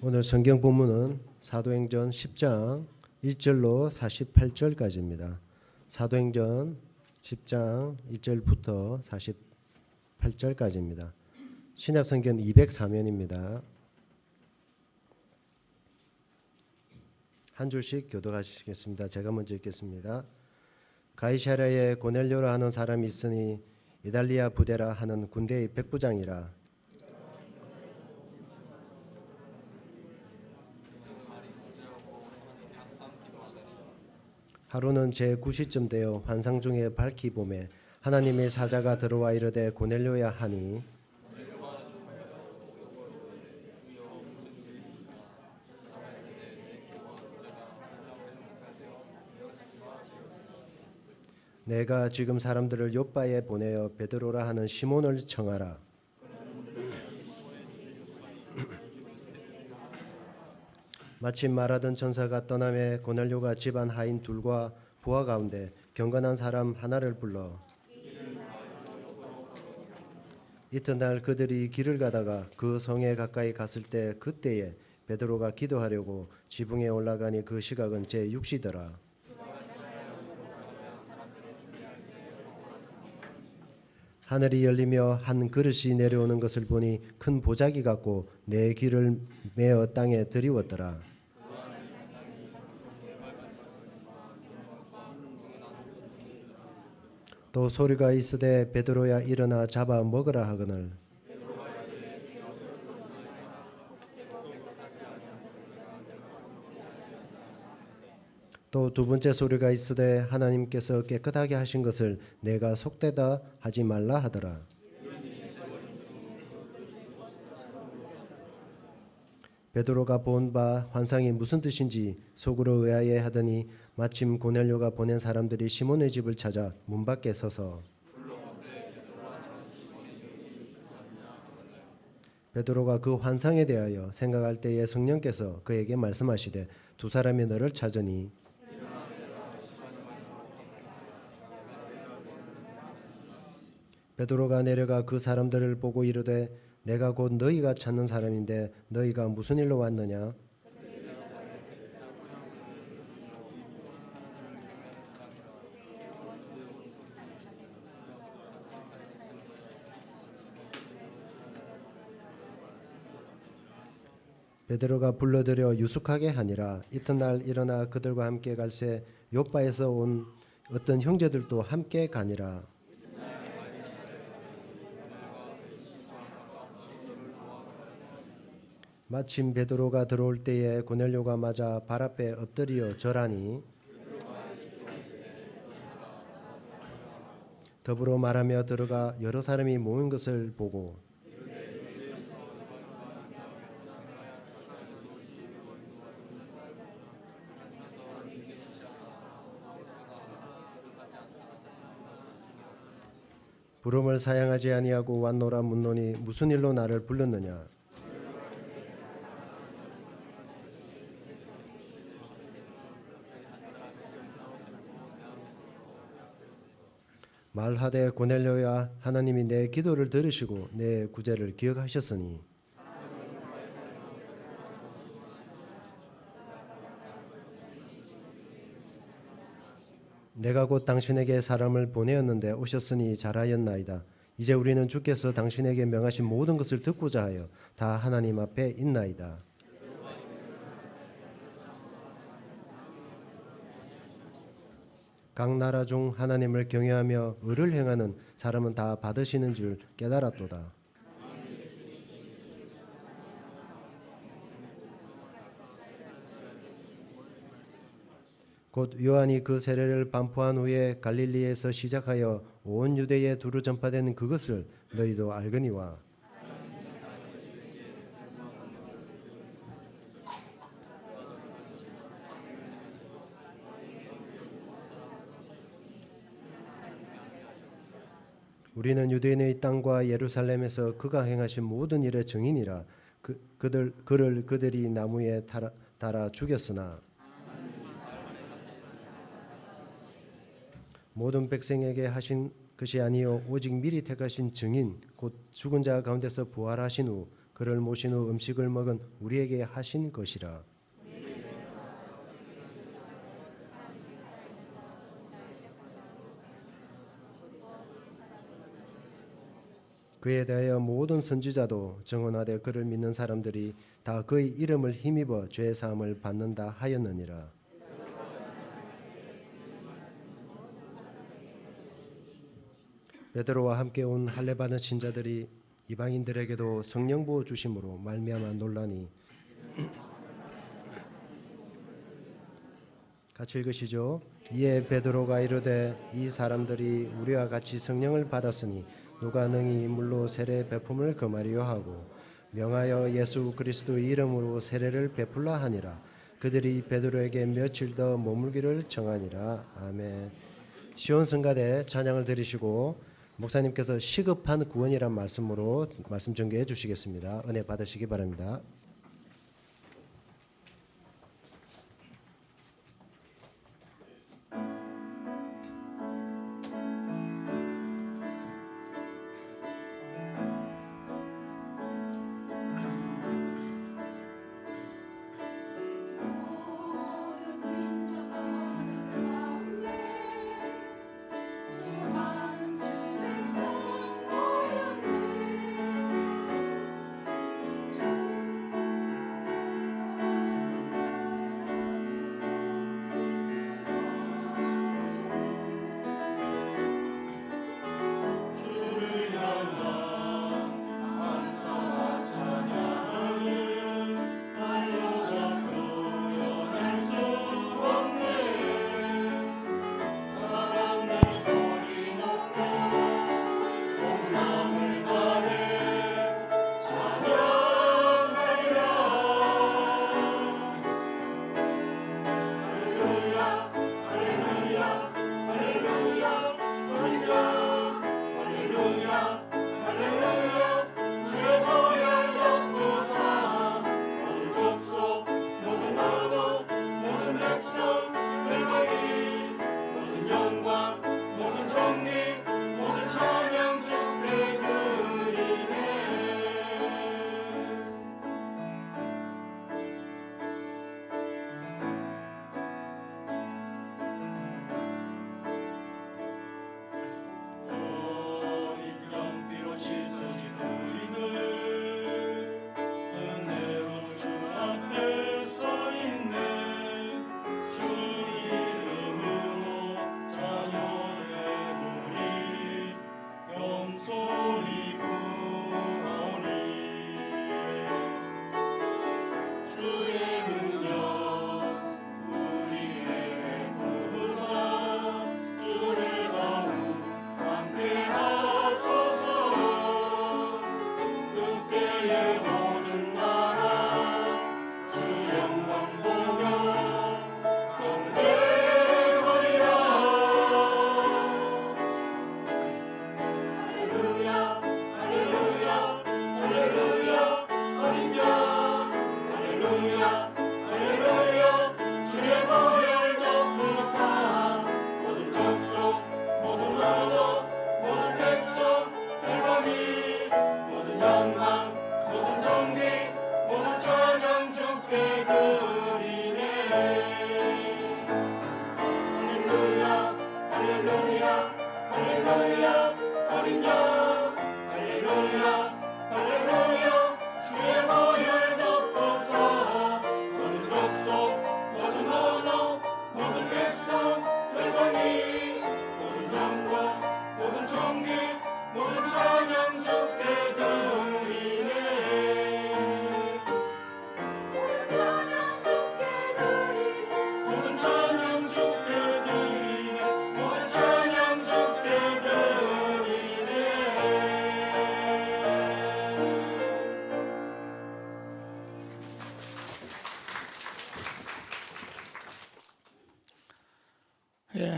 오늘 성경 본문은 사도행전 10장 1절로 48절까지입니다. 사도행전 10장 1절부터 48절까지입니다. 신약성경 204면입니다. 한 줄씩 교독하시겠습니다. 제가 먼저 읽겠습니다. 가이사랴에 고넬료라 하는 사람이 있으니 이달리아 부대라 하는 군대의 백부장이라. 하루는 제9시쯤 되어 환상 중에 밝히 보매 하나님의 사자가 들어와 이르되 고넬료야 하니 내가 지금 사람들을 욥바에 보내어 베드로라 하는 시몬을 청하라. 마침 말하던 천사가 떠나매 고넬료가 집안 하인 둘과 부하 가운데 경건한 사람 하나를 불러 이튿날 그들이 길을 가다가 그 성에 가까이 갔을 때 그때에 베드로가 기도하려고 지붕에 올라가니 그 시각은 제6시더라. 하늘이 열리며 한 그릇이 내려오는 것을 보니 큰 보자기 같고 네 귀를 메어 땅에 들이웠더라. 또 소리가 있으되 베드로야 일어나 잡아 먹으라 하거늘 또 두 번째 소리가 있으되 하나님께서 깨끗하게 하신 것을 내가 속되다 하지 말라 하더라. 베드로가 본 바 환상이 무슨 뜻인지 속으로 의아해 하더니 마침 고넬료가 보낸 사람들이 시몬의 집을 찾아 문 밖에 서서 베드로가 그 환상에 대하여 생각할 때에 성령께서 그에게 말씀하시되 두 사람이 너를 찾으니 베드로가 내려가 그 사람들을 보고 이르되 내가 곧 너희가 찾는 사람인데 너희가 무슨 일로 왔느냐? 베드로가 불러들여 유숙하게 하니라. 이튿날 일어나 그들과 함께 갈새 욥바에서 온 어떤 형제들도 함께 가니라. 마침 베드로가 들어올 때에 고넬료가 맞아 발 앞에 엎드려 절하니 더불어 말하며 들어가 여러 사람이 모인 것을 보고 부름을 사양하지 아니하고 왔노라 묻노니 무슨 일로 나를 불렀느냐? 말하되 고넬료야 하나님이 내 기도를 들으시고 내 구제를 기억하셨으니 내가 곧 당신에게 사람을 보내었는데 오셨으니 잘하였나이다. 이제 우리는 주께서 당신에게 명하신 모든 것을 듣고자 하여 다 하나님 앞에 있나이다. 각 나라 중 하나님을 경외하며 의를 행하는 사람은 다 받으시는 줄 깨달았도다. 곧 요한이 그 세례를 반포한 후에 갈릴리에서 시작하여 온 유대에 두루 전파되는 그것을 너희도 알거니와 우리는 유대인의 땅과 예루살렘에서 그가 행하신 모든 일의 증인이라. 그를 그들이 나무에 달아 죽였으나 모든 백성에게 하신 것이 아니요 오직 미리 택하신 증인 곧 죽은 자 가운데서 부활하신 후 그를 모신 후 음식을 먹은 우리에게 하신 것이라. 그에 대하여 모든 선지자도 증언하되 그를 믿는 사람들이 다 그의 이름을 힘입어 죄 사함을 받는다 하였느니라. 베드로와 함께 온 할례 받은 신자들이 이방인들에게도 성령 부어 주심으로 말미암아 논란이. 같이 읽으시죠. 이에 베드로가 이르되 이 사람들이 우리와 같이 성령을 받았으니 누가 능히 물로 세례 베품을 금하리요 하고 명하여 예수 그리스도의 이름으로 세례를 베풀라 하니라. 그들이 베드로에게 며칠 더 머물기를 청하니라. 아멘. 시온성가대 찬양을 드리시고 목사님께서 시급한 구원이란 말씀으로 말씀 전개해 주시겠습니다. 은혜 받으시기 바랍니다.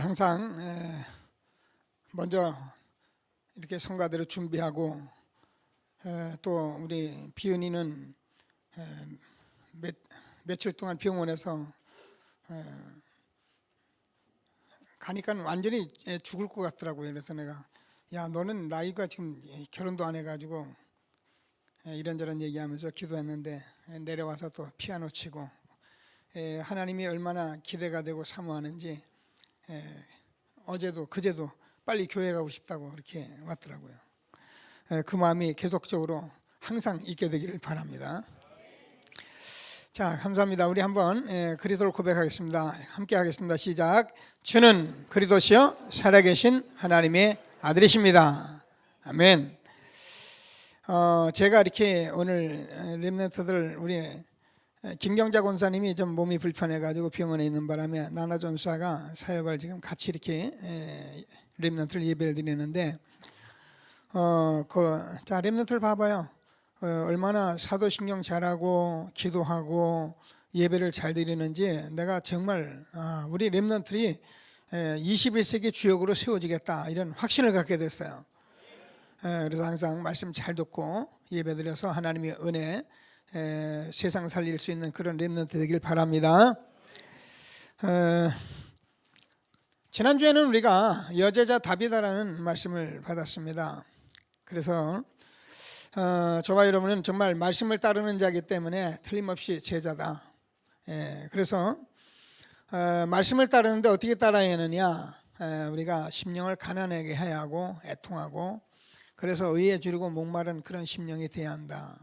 항상 먼저 이렇게 성가대로 준비하고 또 우리 비은이는 며칠 동안 병원에서 가니까 완전히 죽을 것 같더라고요. 그래서 내가 야 너는 나이가 지금 결혼도 안 해가지고 이런저런 얘기하면서 기도했는데 내려와서 또 피아노 치고 하나님이 얼마나 기대가 되고 사모하는지 어제도 그제도 빨리 교회 가고 싶다고 그렇게 왔더라고요. 그 마음이 계속적으로 항상 있게 되기를 바랍니다. 자, 감사합니다. 우리 한번 그리스도를 고백하겠습니다. 함께 하겠습니다. 시작. 주는 그리스도시요 살아계신 하나님의 아들이십니다. 아멘. 제가 이렇게 오늘 렘넌트들 우리 김경자 권사님이 좀 몸이 불편해가지고 병원에 있는 바람에 나나 전사가 사역을 지금 같이 이렇게 렘넌트를 예배를 드리는데 자 렘넌트를 봐봐요. 얼마나 사도신경 잘하고 기도하고 예배를 잘 드리는지 내가 정말 우리 렘넌트들이 21세기 주역으로 세워지겠다 이런 확신을 갖게 됐어요. 그래서 항상 말씀 잘 듣고 예배드려서 하나님의 은혜 세상 살릴 수 있는 그런 렘넌트 되길 바랍니다. 지난주에는 우리가 여제자 다비다라는 말씀을 받았습니다. 그래서 저와 여러분은 정말 말씀을 따르는 자이기 때문에 틀림없이 제자다. 그래서 말씀을 따르는데 어떻게 따라야 하느냐, 우리가 심령을 가난하게 해야 하고 애통하고 그래서 의에 주리고 목마른 그런 심령이 되어야 한다.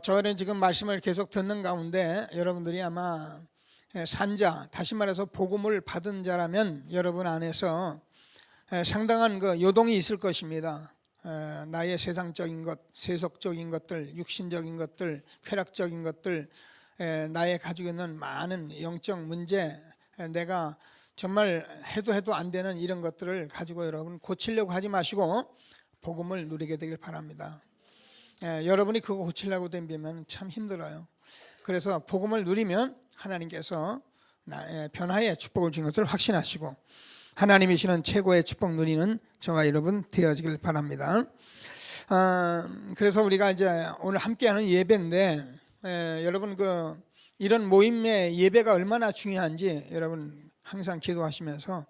저는 지금 말씀을 계속 듣는 가운데 여러분들이 아마 산자, 다시 말해서 복음을 받은 자라면 여러분 안에서 상당한 그 요동이 있을 것입니다. 나의 세상적인 것, 세속적인 것들, 육신적인 것들, 쾌락적인 것들, 나의 가지고 있는 많은 영적 문제, 내가 정말 해도 안 되는 이런 것들을 가지고 여러분 고치려고 하지 마시고 복음을 누리게 되길 바랍니다. 여러분이 그거 고치려고 덤비면 참 힘들어요. 그래서 복음을 누리면 하나님께서 변화의 축복을 주는 것을 확신하시고 하나님이시는 최고의 축복 누리는 저와 여러분 되어지길 바랍니다. 그래서 우리가 이제 오늘 함께하는 예배인데 여러분 이런 모임의 예배가 얼마나 중요한지 여러분 항상 기도하시면서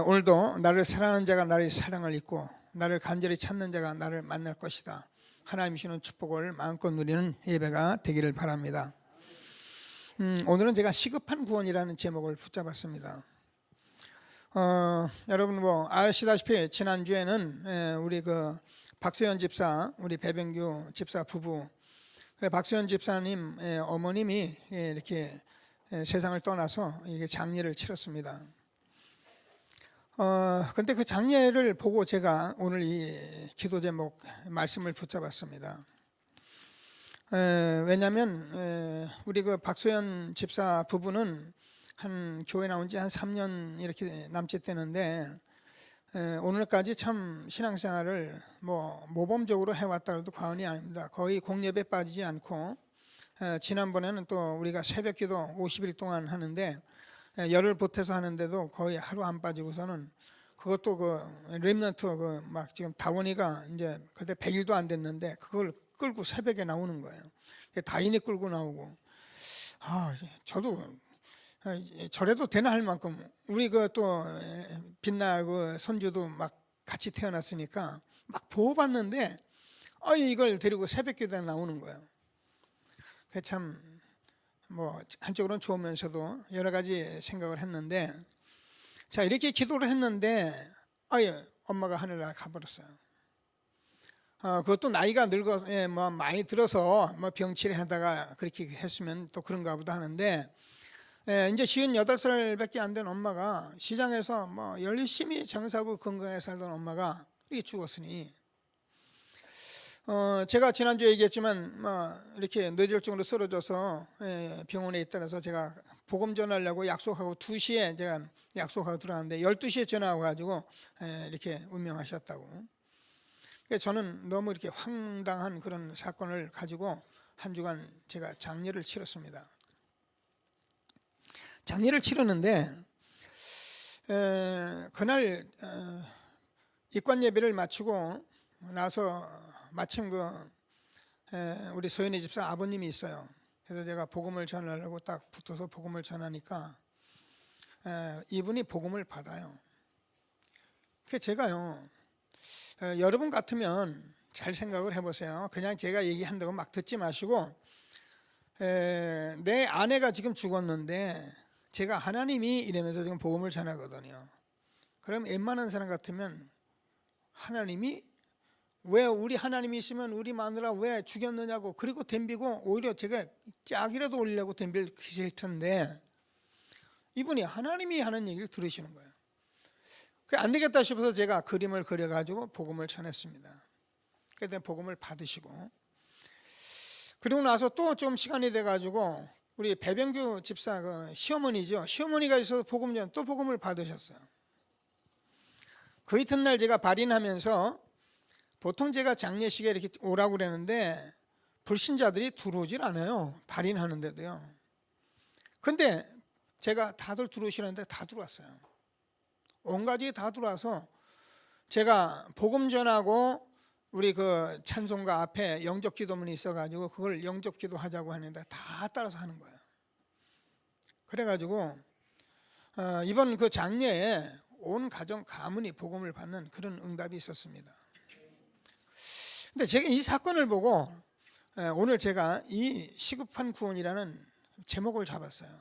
오늘도 나를 사랑하는 자가 나의 사랑을 잊고 나를 간절히 찾는 자가 나를 만날 것이다. 하나님 주시는 축복을 마음껏 누리는 예배가 되기를 바랍니다. 오늘은 제가 시급한 구원이라는 제목을 붙잡았습니다. 여러분 아시다시피 지난주에는 우리 박소연 집사, 우리 배병규 집사 부부, 박소연 집사님 어머님이 이렇게 세상을 떠나서 이게 장례를 치렀습니다. 근데 그 장례를 보고 제가 오늘 이 기도 제목 말씀을 붙잡았습니다. 왜냐하면 우리 박소연 집사 부부는 한 교회 나온 지 한 3년 이렇게 남짓 되는데 오늘까지 참 신앙생활을 모범적으로 해왔다 해도 과언이 아닙니다. 거의 공예배에 빠지지 않고 지난번에는 또 우리가 새벽기도 50일 동안 하는데 열을 보태서 하는데도 거의 하루 안 빠지고서는 그것도 렘넌트 막 지금 다원이가 이제 그때 100일도 안 됐는데 그걸 끌고 새벽에 나오는 거예요. 다인이 끌고 나오고 저도 저래도 되나 할 만큼 우리 또 빛나 손주도 막 같이 태어났으니까 막 보호받는데 이걸 데리고 새벽기도에 나오는 거예요. 참 한쪽으로는 좋으면서도 여러 가지 생각을 했는데 자 이렇게 기도를 했는데 엄마가 하늘나라 가버렸어요. 그것도 나이가 늙어서 많이 들어서 병치레 하다가 그렇게 했으면 또 그런가 보다 하는데 이제 58살밖에 안 된 엄마가 시장에서 열심히 장사하고 건강하게 살던 엄마가 이렇게 죽었으니 제가 지난주에 얘기했지만 이렇게 뇌졸중으로 쓰러져서 병원에 있다라서 제가 복음 전하려고 약속하고 2시에 제가 약속하고 들어갔는데 12시에 전화 와가지고 이렇게 운명하셨다고. 저는 너무 이렇게 황당한 그런 사건을 가지고 한 주간 제가 장례를 치렀습니다. 장례를 치르는데 그날 입관 예배를 마치고 나서 마침 우리 소연이 집사 아버님이 있어요. 그래서 제가 복음을 전하려고 딱 붙어서 복음을 전하니까 이분이 복음을 받아요. 그래서 제가요 여러분 같으면 잘 생각을 해보세요. 그냥 제가 얘기한다고 막 듣지 마시고, 내 아내가 지금 죽었는데 제가 하나님이 이러면서 지금 복음을 전하거든요. 그럼 웬만한 사람 같으면 하나님이 왜 우리 하나님이 있으면 우리 마누라 왜 죽였느냐고, 그리고 덤비고 오히려 제가 짝이라도 올리려고 덤빌 텐데, 이분이 하나님이 하는 얘기를 들으시는 거예요. 안 되겠다 싶어서 제가 그림을 그려가지고 복음을 전했습니다. 그때 복음을 받으시고, 그리고 나서 또 좀 시간이 돼가지고 우리 배병규 집사 그 시어머니죠. 시어머니가 있어서 복음 전 또 복음을 받으셨어요. 그 이튿날 제가 발인하면서, 보통 제가 장례식에 이렇게 오라고 그랬는데 불신자들이 들어오질 않아요. 발인하는데도요. 근데 제가 다들 들어오시는데 다 들어왔어요. 온 가족이 다 들어와서 제가 복음 전하고 우리 그 찬송가 앞에 영접 기도문이 있어가지고 그걸 영접 기도하자고 하는데 다 따라서 하는 거예요. 그래가지고 이번 그 장례에 온 가정 가문이 복음을 받는 그런 응답이 있었습니다. 근데 제가 이 사건을 보고 오늘 제가 이 시급한 구원이라는 제목을 잡았어요.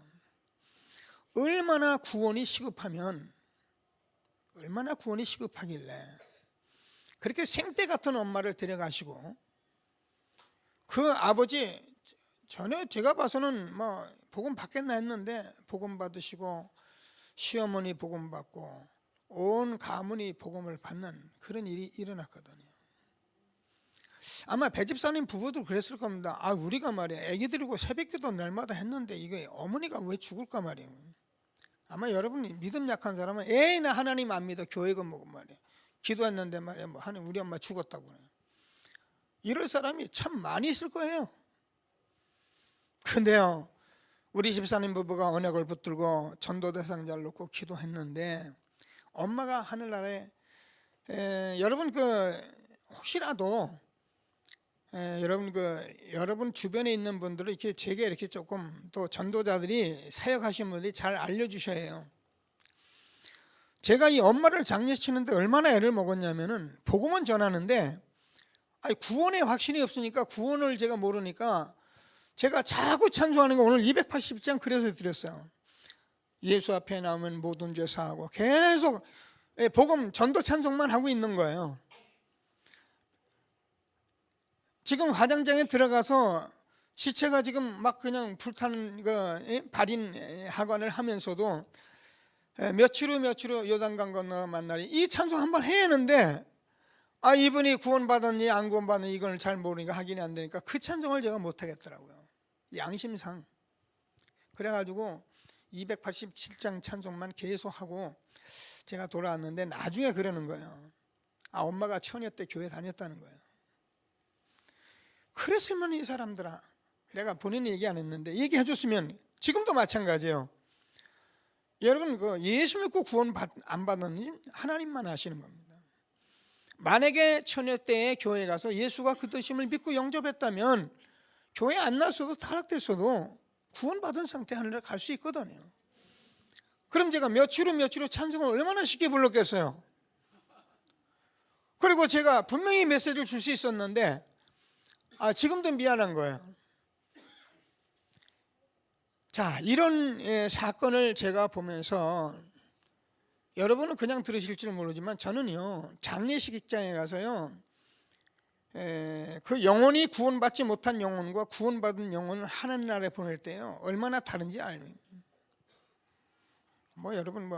얼마나 구원이 시급하길래 그렇게 생떼 같은 엄마를 데려가시고, 그 아버지 전에 제가 봐서는 뭐 복음 받겠나 했는데 복음 받으시고, 시어머니 복음 받고, 온 가문이 복음을 받는 그런 일이 일어났거든요. 아마 배집사님 부부도 그랬을 겁니다. 우리가 말이야 애기 데리고 새벽기도 날마다 했는데 이게 어머니가 왜 죽을까 말이에요. 아마 여러분이 믿음 약한 사람은 나 하나님 안 믿어, 교회가 뭐고 말이야, 기도했는데 말이야 뭐 하나님 우리 엄마 죽었다고 그래요. 이럴 사람이 참 많이 있을 거예요. 근데요, 우리 집사님 부부가 언약을 붙들고 전도 대상자를 놓고 기도했는데, 엄마가 하늘나라에 여러분 혹시라도 여러분 주변에 있는 분들을 이렇게 제게 이렇게 조금 또 전도자들이 사역하신 분들이 잘 알려주셔야 해요. 제가 이 엄마를 장례시키는데 얼마나 애를 먹었냐면은, 복음은 전하는데 구원에 확신이 없으니까, 구원을 제가 모르니까 제가 자꾸 찬송하는 거 오늘 280장 그래서 드렸어요. 예수 앞에 나오면 모든 죄 사하고, 계속 복음 전도 찬송만 하고 있는 거예요. 지금 화장장에 들어가서 시체가 지금 막 그냥 불타는 발인 하관을 하면서도 며칠 후 요단강 건너 만나리, 이 찬송 한번 해야 하는데 이분이 구원받았니 안 구원받았니 이걸 잘 모르니까 확인이 안 되니까 그 찬송을 제가 못 하겠더라고요, 양심상. 그래가지고 287장 찬송만 계속하고 제가 돌아왔는데, 나중에 그러는 거예요. 엄마가 처녀 때 교회 다녔다는 거예요. 그랬으면 이 사람들아, 내가 본인이 얘기 안 했는데 얘기해 줬으면, 지금도 마찬가지예요. 여러분 예수 믿고 구원 안 받는지 하나님만 아시는 겁니다. 만약에 처녀 때에 교회 가서 예수가 그 뜻임을 믿고 영접했다면 교회 안 나서도 타락됐어도 구원받은 상태 하늘에 갈 수 있거든요. 그럼 제가 며칠 후 찬송을 얼마나 쉽게 불렀겠어요. 그리고 제가 분명히 메시지를 줄 수 있었는데 지금도 미안한 거예요. 자, 이런 사건을 제가 보면서, 여러분은 그냥 들으실지는 모르지만 저는요, 장례식장에 가서요, 그 영혼이 구원받지 못한 영혼과 구원받은 영혼을 하나님 나라에 보낼 때요, 얼마나 다른지 알면, 여러분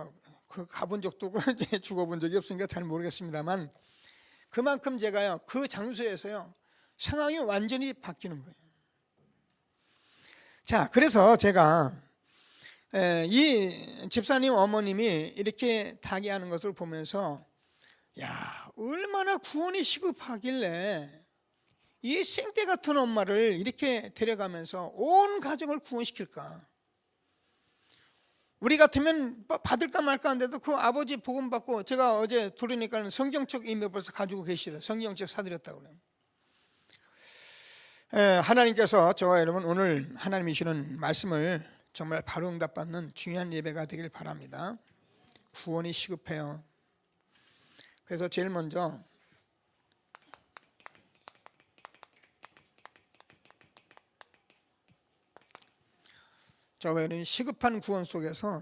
그 가본 적도 없고 죽어본 적이 없으니까 잘 모르겠습니다만, 그만큼 제가요 그 장소에서요 상황이 완전히 바뀌는 거예요. 자, 그래서 제가 이 집사님 어머님이 이렇게 타계하는 것을 보면서, 얼마나 구원이 시급하길래 이 생떼 같은 엄마를 이렇게 데려가면서 온 가정을 구원시킬까. 우리 같으면 받을까 말까 한데도 그 아버지 복음 받고, 제가 어제 들으니까 성경책 이미 벌써 가지고 계시다, 성경책 사드렸다고 그래요. 하나님께서 저와 여러분 오늘 하나님이 주시는 말씀을 정말 바로 응답받는 중요한 예배가 되길 바랍니다. 구원이 시급해요. 그래서 제일 먼저 저와 여러분이 시급한 구원 속에서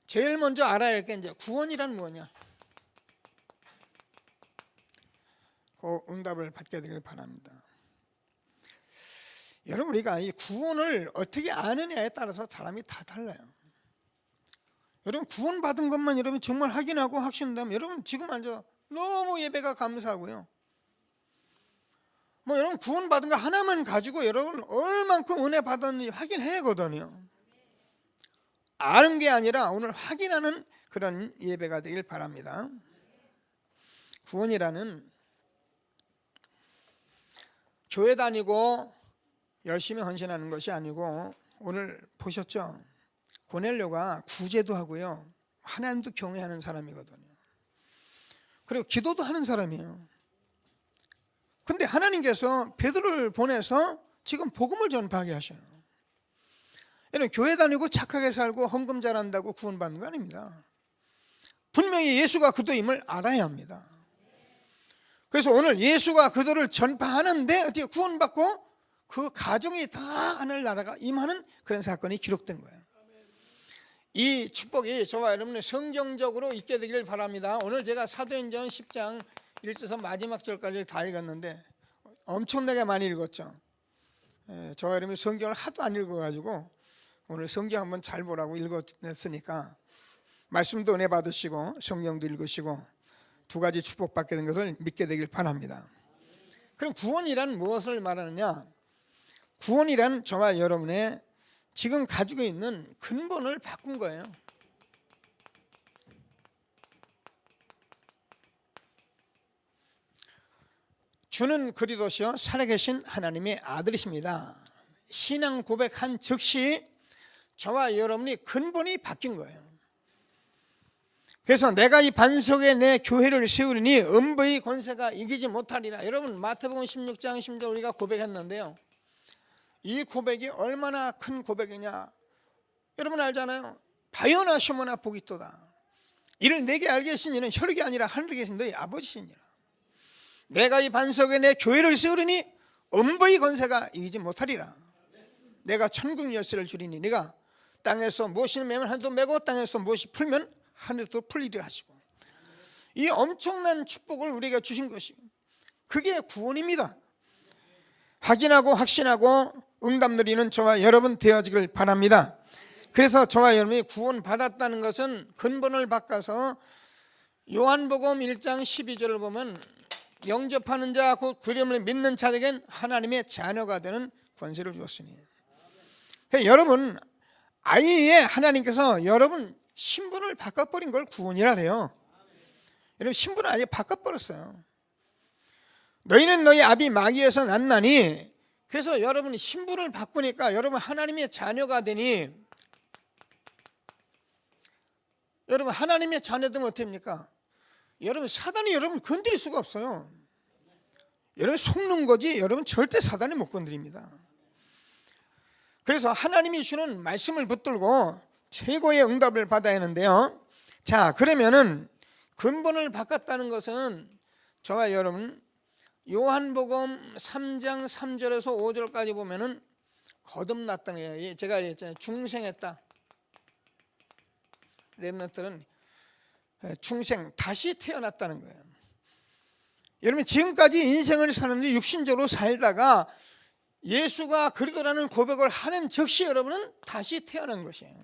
제일 먼저 알아야 할 게 이제 구원이란 뭐냐, 그 응답을 받게 되길 바랍니다. 여러분, 우리가 이 구원을 어떻게 아느냐에 따라서 사람이 다 달라요. 여러분, 구원받은 것만 여러분 정말 확인하고 확신한다면 여러분 지금 앉아 너무 예배가 감사하고요. 뭐 여러분 구원받은 거 하나만 가지고 여러분 얼만큼 은혜 받았는지 확인해야 하거든요. 아는 게 아니라 오늘 확인하는 그런 예배가 되길 바랍니다. 구원이라는 교회 다니고 열심히 헌신하는 것이 아니고, 오늘 보셨죠? 고넬료가 구제도 하고요, 하나님도 경외하는 사람이거든요. 그리고 기도도 하는 사람이에요. 근데 하나님께서 베드로를 보내서 지금 복음을 전파하게 하셔요. 여러분, 교회 다니고 착하게 살고 헌금 잘한다고 구원받는 거 아닙니다. 분명히 예수가 그도임을 알아야 합니다. 그래서 오늘 예수가 그도를 전파하는데 어떻게 구원받고 그 가정이 다 하늘나라가 임하는 그런 사건이 기록된 거예요. 이 축복이 저와 여러분의 성경적으로 있게 되기를 바랍니다. 오늘 제가 사도행전 10장 1절에서 마지막 절까지 다 읽었는데 엄청나게 많이 읽었죠. 저와 여러분이 성경을 하도 안 읽어가지고 오늘 성경 한번 잘 보라고 읽었으니까 말씀도 은혜 받으시고 성경도 읽으시고 두 가지 축복받게 된 것을 믿게 되길 바랍니다. 그럼 구원이란 무엇을 말하느냐? 구원이란 저와 여러분의 지금 가지고 있는 근본을 바꾼 거예요. 주는 그리스도시요 살아계신 하나님의 아들이십니다. 신앙 고백한 즉시 저와 여러분이 근본이 바뀐 거예요. 그래서 내가 이 반석에 내 교회를 세우리니 음부의 권세가 이기지 못하리라. 여러분, 마태복음 16장 10절 우리가 고백했는데요, 이 고백이 얼마나 큰 고백이냐, 여러분 알잖아요. 바요나 시모나 보기또다. 이를 내게 알게 하신 이는 혈육이 아니라 하늘에 계신 너희 아버지시니라. 내가 이 반석에 내 교회를 세우리니 음부의 권세가 이기지 못하리라. 내가 천국 열쇠를 주리니 네가 땅에서 무엇이 매면 하늘도 매고 땅에서 무엇이 풀면 하늘도 풀리리라 하시고, 이 엄청난 축복을 우리에게 주신 것이 그게 구원입니다. 확인하고 확신하고 응답 누리는 저와 여러분 되어지길 바랍니다. 그래서 저와 여러분이 구원받았다는 것은 근본을 바꿔서 요한복음 1장 12절을 보면 영접하는 자 곧 그리스도를 믿는 자에겐 하나님의 자녀가 되는 권세를 주었으니, 그러니까 여러분 아예 하나님께서 여러분 신분을 바꿔버린 걸 구원이라 해요. 여러분 신분을 아예 바꿔버렸어요. 너희는 너희 아비 마귀에서 났나니, 그래서 여러분이 신분을 바꾸니까 여러분 하나님의 자녀가 되니, 여러분 하나님의 자녀되면 어떻습니까? 여러분 사단이 여러분 건드릴 수가 없어요. 여러분 속는 거지 여러분 절대 사단이 못 건드립니다. 그래서 하나님이 주는 말씀을 붙들고 최고의 응답을 받아야 하는데요. 자, 그러면은 근본을 바꿨다는 것은 저와 여러분 요한복음 3장 3절에서 5절까지 보면은 거듭났다는 거예요. 제가 얘기했잖아요. 중생했다. 렘넌트는 중생, 다시 태어났다는 거예요. 여러분 지금까지 인생을 사는데 육신적으로 살다가 예수가 그리스도라는 고백을 하는 즉시 여러분은 다시 태어난 것이에요.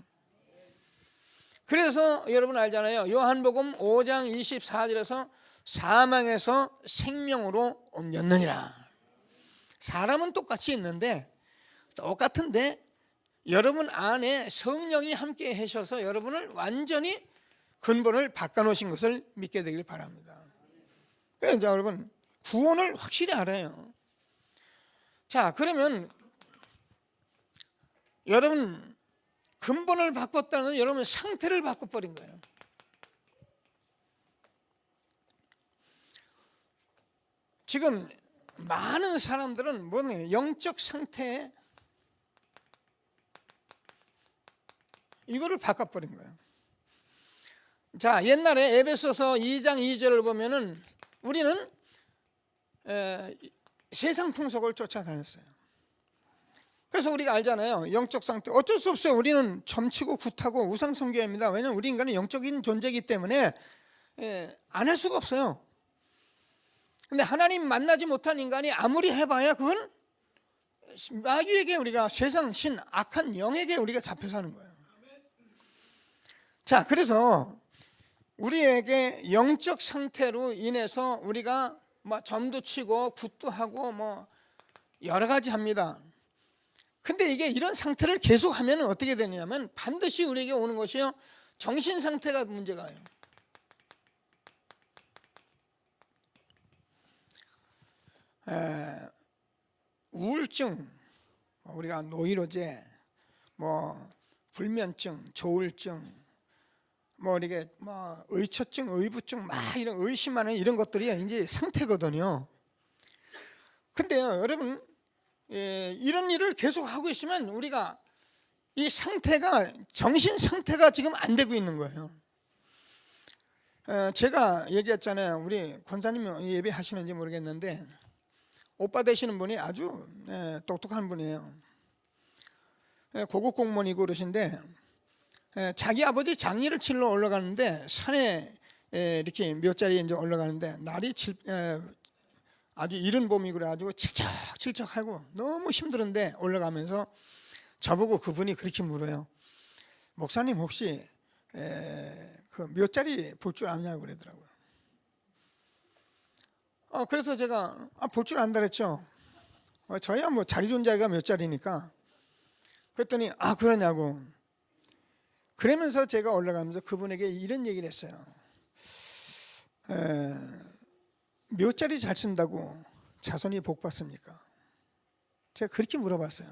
그래서 여러분 알잖아요. 요한복음 5장 24절에서 사망에서 생명으로 옮겼느니라. 사람은 똑같이 있는데 똑같은데 여러분 안에 성령이 함께 하셔서 여러분을 완전히 근본을 바꿔놓으신 것을 믿게 되길 바랍니다. 그러니까 여러분 구원을 확실히 알아요. 자, 그러면 여러분 근본을 바꿨다는 건 여러분 상태를 바꿔버린 거예요. 지금 많은 사람들은 뭐냐, 영적 상태에 이거를 바꿔버린 거예요. 자, 옛날에 에베소서 2장 2절을 보면은 우리는 세상 풍속을 쫓아다녔어요. 그래서 우리가 알잖아요. 영적 상태 어쩔 수 없어요. 우리는 점치고 굿하고 우상숭배입니다. 왜냐하면 우리 인간은 영적인 존재이기 때문에 안 할 수가 없어요. 근데 하나님 만나지 못한 인간이 아무리 해봐야 그건 마귀에게, 우리가 세상 신 악한 영에게 우리가 잡혀 사는 거예요. 자, 그래서 우리에게 영적 상태로 인해서 우리가 뭐 점도 치고 굿도 하고 뭐 여러 가지 합니다. 근데 이게 이런 상태를 계속하면 어떻게 되냐면 반드시 우리에게 오는 것이요, 정신 상태가 문제가요. 우울증, 우리가 노이로제, 뭐 불면증, 조울증, 뭐 이렇게 뭐 의처증, 의부증, 막 이런 의심하는 이런 것들이 이제 상태거든요. 근데요, 여러분, 이런 일을 계속 하고 있으면 우리가 이 상태가, 정신 상태가 지금 안 되고 있는 거예요. 제가 얘기했잖아요. 우리 권사님이 예배하시는지 모르겠는데 오빠 되시는 분이 아주 똑똑한 분이에요. 고급 공무원이고 그러신데 자기 아버지 장례를 치러 올라가는데 산에 이렇게 몇 자리에 이제 올라가는데 날이 아주 이른 봄이 그래가지고 칠척칠척하고 너무 힘들은데 올라가면서 저보고 그분이 그렇게 물어요. 목사님 혹시 그 몇 자리 볼 줄 아냐고 그러더라고요. 그래서 제가 볼 줄 안다 그랬죠. 저희야 뭐 자리 좋은 자리가 몇 자리니까. 그랬더니 그러냐고. 그러면서 제가 올라가면서 그분에게 이런 얘기를 했어요. 몇 자리 잘 쓴다고 자손이 복 받습니까? 제가 그렇게 물어봤어요.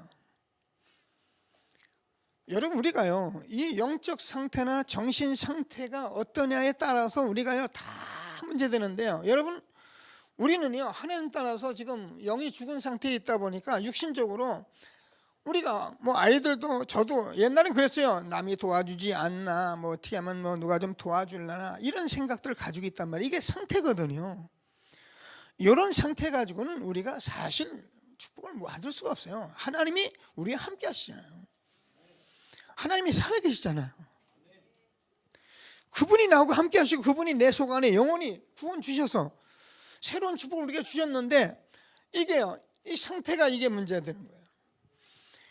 여러분, 우리가요, 이 영적 상태나 정신 상태가 어떠냐에 따라서 우리가요 다 문제되는데요. 여러분, 우리는요 하나님 따라서 지금 영이 죽은 상태에 있다 보니까 육신적으로 우리가 뭐 아이들도 저도 옛날엔 그랬어요. 남이 도와주지 않나, 뭐 어떻게 하면 뭐 누가 좀 도와줄라나, 이런 생각들을 가지고 있단 말이에요. 이게 상태거든요. 이런 상태 가지고는 우리가 사실 축복을 받을 수가 없어요. 하나님이 우리와 함께 하시잖아요. 하나님이 살아계시잖아요. 그분이 나하고 함께 하시고 그분이 내 속 안에 영원히 구원 주셔서 새로운 축복을 우리가 주셨는데 이게요, 이 상태가 이게 문제가 되는 거예요.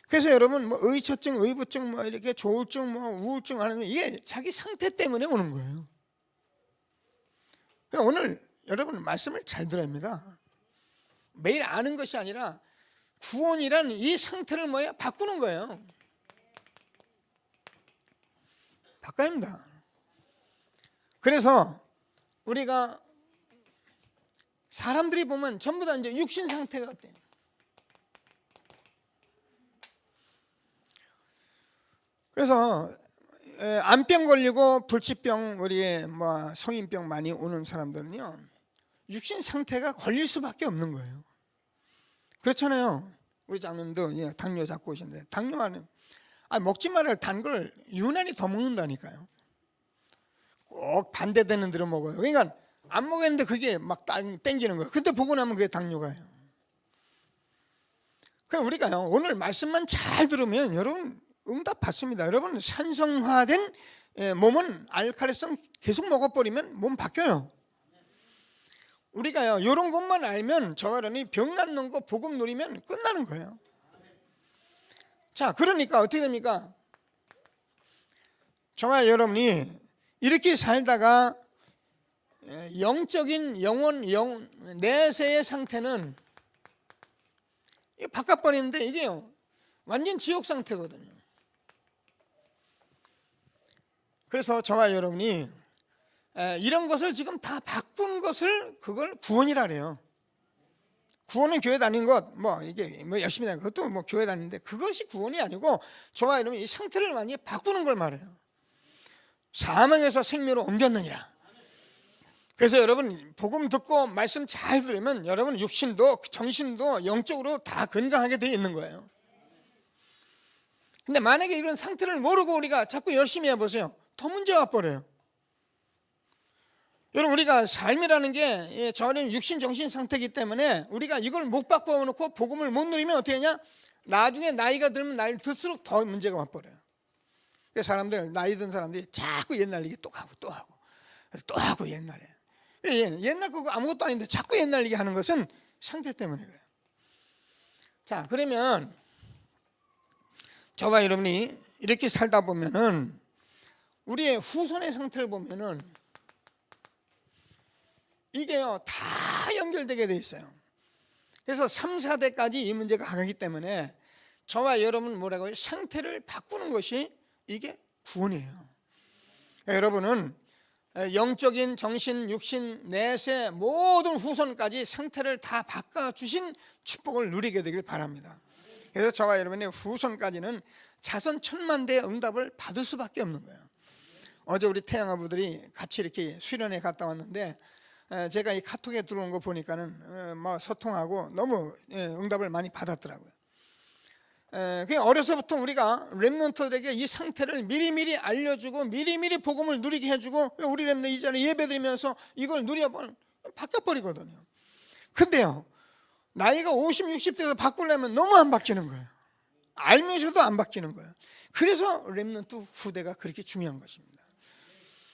그래서 여러분, 뭐 의처증, 의부증, 뭐 이렇게 조울증, 뭐 우울증 하는, 이게 자기 상태 때문에 오는 거예요. 그러니까 오늘 여러분 말씀을 잘 들어야 합니다. 매일 아는 것이 아니라 구원이란 이 상태를 뭐야? 바꾸는 거예요. 바꿔야 합니다. 그래서 우리가 사람들이 보면 전부 다 이제 육신 상태가 어때요? 그래서 암병 걸리고 불치병, 우리 뭐 성인병 많이 오는 사람들은요, 육신 상태가 걸릴 수밖에 없는 거예요. 그렇잖아요. 우리 장님도 당뇨 잡고 오신데, 당뇨는 먹지 말아야 단 걸 유난히 더 먹는다니까요. 꼭 반대되는 대로 먹어요. 그러니까 안 먹었는데 그게 막 땡기는 거예요. 근데 보고 나면 그게 당뇨가요. 그럼 우리가요, 오늘 말씀만 잘 들으면 여러분 응답 받습니다. 여러분, 산성화된 몸은 알칼리성 계속 먹어버리면 몸 바뀌어요. 우리가요, 이런 것만 알면 저와 여러분이 병 낫는 거 복음 누리면 끝나는 거예요. 자, 그러니까 어떻게 됩니까? 저와 여러분이 이렇게 살다가 영적인 영혼, 내세의 상태는 바꿔버리는데 이게요, 완전 지옥 상태거든요. 그래서 저와 여러분이 이런 것을 지금 다 바꾼 것을, 그걸 구원이라 그래요. 구원은 교회 다닌 것, 뭐 이게 뭐 열심히 다닌 것도 뭐 교회 다니는데 그것이 구원이 아니고 저와 여러분이 이 상태를 많이 바꾸는 걸 말해요. 사망에서 생명으로 옮겼느니라. 그래서 여러분, 복음 듣고 말씀 잘 들으면 여러분 육신도 정신도 영적으로 다 건강하게 되어 있는 거예요. 근데 만약에 이런 상태를 모르고 우리가 자꾸 열심히 해보세요. 더 문제가 버려요. 여러분, 우리가 삶이라는 게 저는 육신 정신 상태이기 때문에 우리가 이걸 못 바꿔 놓고 복음을 못 누리면 어떻게 하냐? 나중에 나이가 들면 나이 들수록 더 문제가 와버려요. 그래서 사람들, 나이 든 사람들이 자꾸 옛날 얘기 또 하고 또 하고 또 하고 옛날에. 옛날 거 아무것도 아닌데 자꾸 옛날 얘기 하는 것은 상태 때문에 그래요. 자, 그러면 저와 여러분이 이렇게 살다 보면은 우리의 후손의 상태를 보면은 이게요 다 연결되게 돼 있어요. 그래서 3, 4대까지 이 문제가 가기 때문에 저와 여러분 뭐라고요? 상태를 바꾸는 것이 이게 구원이에요. 여러분은 영적인, 정신, 육신, 내세 모든 후손까지 상태를 다 바꿔주신 축복을 누리게 되길 바랍니다. 그래서 저와 여러분의 후손까지는 자손 천만대의 응답을 받을 수밖에 없는 거예요. 어제 우리 태양아부들이 같이 이렇게 수련회 갔다 왔는데 제가 이 카톡에 들어온 거 보니까는 뭐 소통하고 너무 응답을 많이 받았더라고요. 그냥 어려서부터 우리가 렘넌트들에게 이 상태를 미리미리 알려주고 미리미리 복음을 누리게 해주고 우리 렘넌트 이 자리에 예배드리면서 이걸 누려버리면 바뀌어버리거든요. 근데요 나이가 50, 60대에서 바꾸려면 너무 안 바뀌는 거예요. 알면서도 안 바뀌는 거예요. 그래서 렘넌트 후대가 그렇게 중요한 것입니다.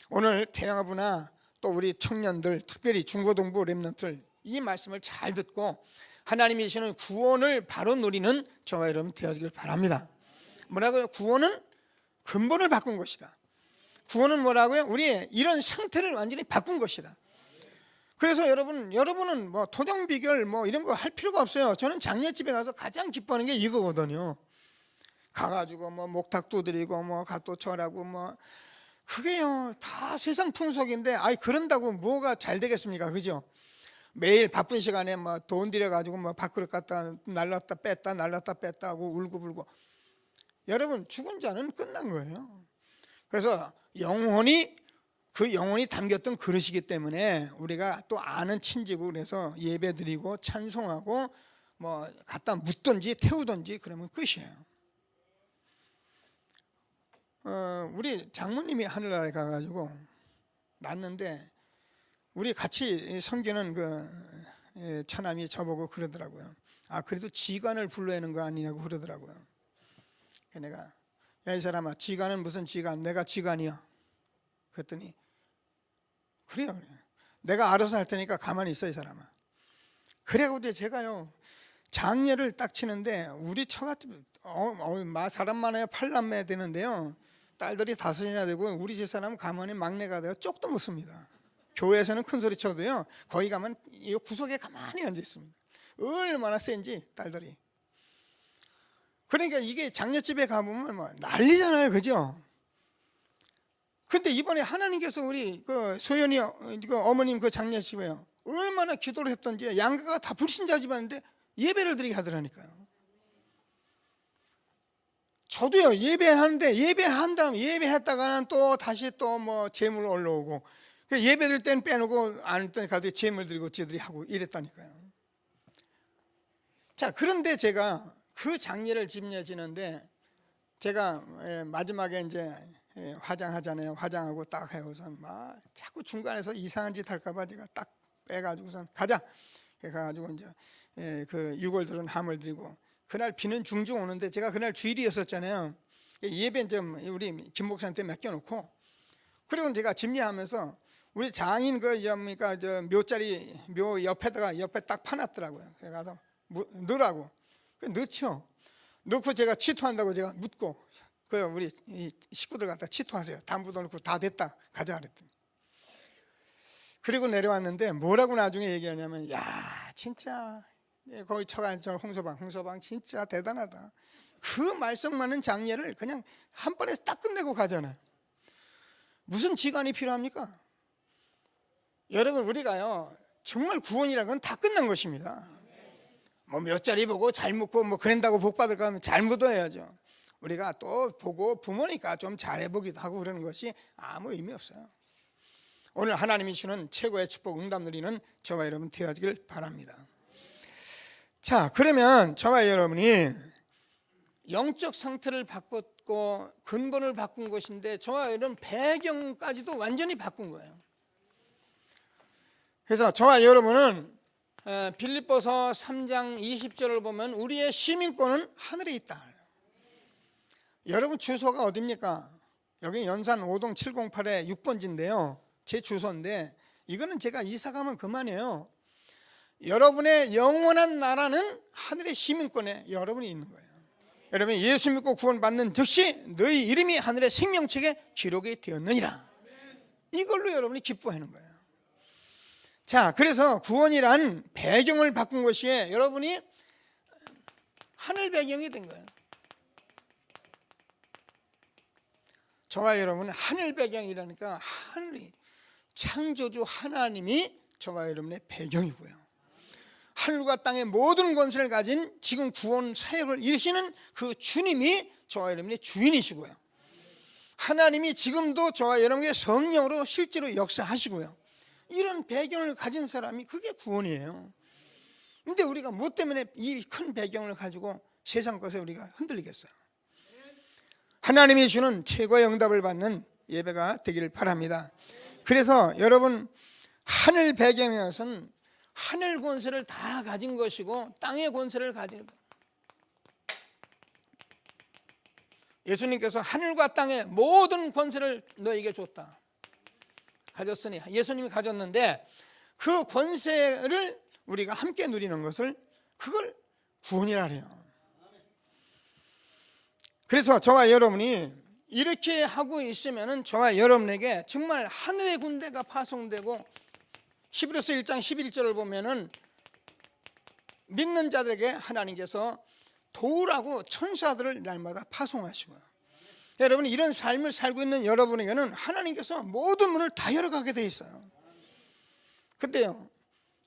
오늘 태양아부나 또 우리 청년들, 특별히 중고등부 렘넌트들 이 말씀을 잘 듣고 하나님이 주시는 구원을 바로 누리는 저와 여러분 되어지길 바랍니다. 뭐라고요? 구원은 근본을 바꾼 것이다. 구원은 뭐라고요? 우리의 이런 상태를 완전히 바꾼 것이다. 그래서 여러분은 뭐 토정 비결 뭐 이런 거 할 필요가 없어요. 저는 장례집에 가서 가장 기뻐하는 게 이거거든요. 가가지고 뭐 목탁 두드리고 뭐 갓도 절하고 뭐 그게요 다 세상 풍속인데 아이 그런다고 뭐가 잘 되겠습니까? 그죠? 매일 바쁜 시간에 뭐 돈 들여가지고 뭐 밥그릇 갖다 날랐다 뺐다 날랐다 뺐다 하고 울고불고 여러분 죽은 자는 끝난 거예요. 그래서 그 영혼이 담겼던 그릇이기 때문에 우리가 또 아는 친지고 그래서 예배드리고 찬송하고 뭐 갖다 묻든지 태우든지 그러면 끝이에요. 우리 장모님이 하늘나라에 가가지고 났는데 우리 같이 섬기는 그 처남이 저보고 그러더라고요. 아 그래도 지간을 불러내는 거 아니냐고 그러더라고요. 내가 야 이 사람아 지간은 무슨 지간? 내가 지간이야. 그랬더니 그래요. 내가 알아서 할 테니까 가만히 있어 이 사람아. 그래가지고 제가요 장례를 딱 치는데 우리 처갓집 사람 많아요. 8남매 되는데요. 딸들이 5이나 되고 우리 집사람은 가만히 막내가 돼요. 쪽도 못 씁니다. 교회에서는 큰 소리 쳐도요 거기 가면 이 구석에 가만히 앉아 있습니다. 얼마나 센지 딸들이. 그러니까 이게 장례집에 가보면 뭐 난리잖아요, 그죠? 근데 이번에 하나님께서 우리 그 소연이 그 어머님 그 장례집에요 얼마나 기도를 했던지 양가가 다 불신자 집안인데 예배를 드리게 하더라니까요. 저도요 예배하는데 예배한 다음 예배했다가는 또 다시 또 뭐 재물 올라오고 예배 드릴 땐 빼놓고 안 할 때 가도 재물 드리고 지들이 하고 이랬다니까요. 자 그런데 제가 그 장례를 집례지는데 제가 마지막에 이제 화장하잖아요. 화장하고 딱 해고선 막 자꾸 중간에서 이상한 짓 할까봐 제가 딱 빼가지고선 가자 해가지고 이제 그 6월 들은 함을 드리고 그날 비는 중중 오는데 제가 그날 주일이었었잖아요. 예배 좀 우리 김 목사한테 맡겨놓고 그리고 제가 집례하면서 우리 장인 뭡니까 저 묘 옆에 딱 파놨더라고요. 그래서 가서 넣으라고 넣죠. 넣고 제가 치토한다고 제가 묻고 그래 우리 식구들 갖다 치토하세요. 담부도 넣고 다 됐다 가자 그랬더니 그리고 내려왔는데 뭐라고 나중에 얘기하냐면 야 진짜 거기 처간 저 홍서방 진짜 대단하다. 그 말썽 많은 장례를 그냥 한 번에 딱 끝내고 가잖아요. 무슨 지간이 필요합니까? 여러분 우리가요 정말 구원이라는 건 다 끝난 것입니다. 뭐 몇 자리 보고 잘 묻고 뭐 그런다고 복 받을까 하면 잘 묻어야죠. 우리가 또 보고 부모니까 좀 잘해보기도 하고 그러는 것이 아무 의미 없어요. 오늘 하나님이 주는 최고의 축복 응답 누리는 저와 여러분 되어지길 바랍니다. 자 그러면 저와 여러분이 영적 상태를 바꿨고 근본을 바꾼 것인데 저와 여러분 배경까지도 완전히 바꾼 거예요. 그래서 저와 여러분은 빌립보서 3장 20절을 보면 우리의 시민권은 하늘에 있다. 여러분 주소가 어디입니까? 여기 연산 5동 708의 6번지인데요. 제 주소인데 이거는 제가 이사 가면 그만이에요. 여러분의 영원한 나라는 하늘의 시민권에 여러분이 있는 거예요. 여러분 예수 믿고 구원받는 즉시 너희 이름이 하늘의 생명책에 기록이 되었느니라. 이걸로 여러분이 기뻐하는 거예요. 자, 그래서 구원이란 배경을 바꾼 것이에 여러분이 하늘 배경이 된 거예요. 저와 여러분은 하늘 배경이라니까 하늘이 창조주 하나님이 저와 여러분의 배경이고요. 하늘과 땅의 모든 권세를 가진 지금 구원 사역을 이루시는 그 주님이 저와 여러분의 주인이시고요. 하나님이 지금도 저와 여러분의 성령으로 실제로 역사하시고요. 이런 배경을 가진 사람이 그게 구원이에요. 근데 우리가 뭐 때문에 이 큰 배경을 가지고 세상 것에 우리가 흔들리겠어요? 하나님이 주는 최고의 응답을 받는 예배가 되기를 바랍니다. 그래서 여러분 하늘 배경에서는 하늘 권세를 다 가진 것이고 땅의 권세를 가진 예수님께서 하늘과 땅의 모든 권세를 너에게 줬다. 가졌으니 예수님이 가졌는데 그 권세를 우리가 함께 누리는 것을 그걸 구원이라 해요. 그래서 저와 여러분이 이렇게 하고 있으면 저와 여러분에게 정말 하늘의 군대가 파송되고 히브리서 1장 11절을 보면은 믿는 자들에게 하나님께서 도우라고 천사들을 날마다 파송하시고요. 여러분 이런 삶을 살고 있는 여러분에게는 하나님께서 모든 문을 다 열어가게 돼 있어요. 근데요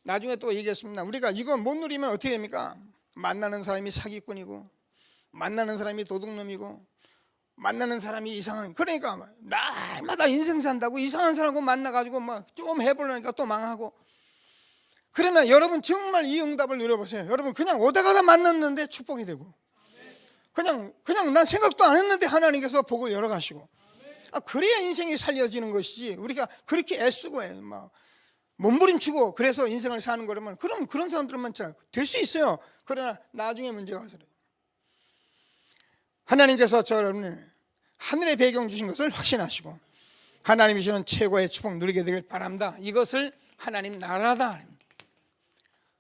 나중에 또 얘기했습니다. 우리가 이거 못 누리면 어떻게 됩니까? 만나는 사람이 사기꾼이고 만나는 사람이 도둑놈이고 만나는 사람이 이상한, 그러니까 날마다 인생 산다고 이상한 사람하고 만나가지고 막 좀 해보려니까 또 망하고. 그러나 여러분 정말 이 응답을 누려보세요. 여러분 그냥 오다가다 만났는데 축복이 되고 그냥 난 생각도 안 했는데 하나님께서 복을 열어가시고. 그래야 인생이 살려지는 것이지 우리가 그렇게 애쓰고 막 몸부림치고 그래서 인생을 사는 거라면 그럼 그런 사람들만 될 수 있어요. 그러나 나중에 문제가 와서 하나님께서 저 여러분을 하늘의 배경 주신 것을 확신하시고 하나님이 주는 최고의 축복 누리게 되길 바랍니다. 이것을 하나님 나라다.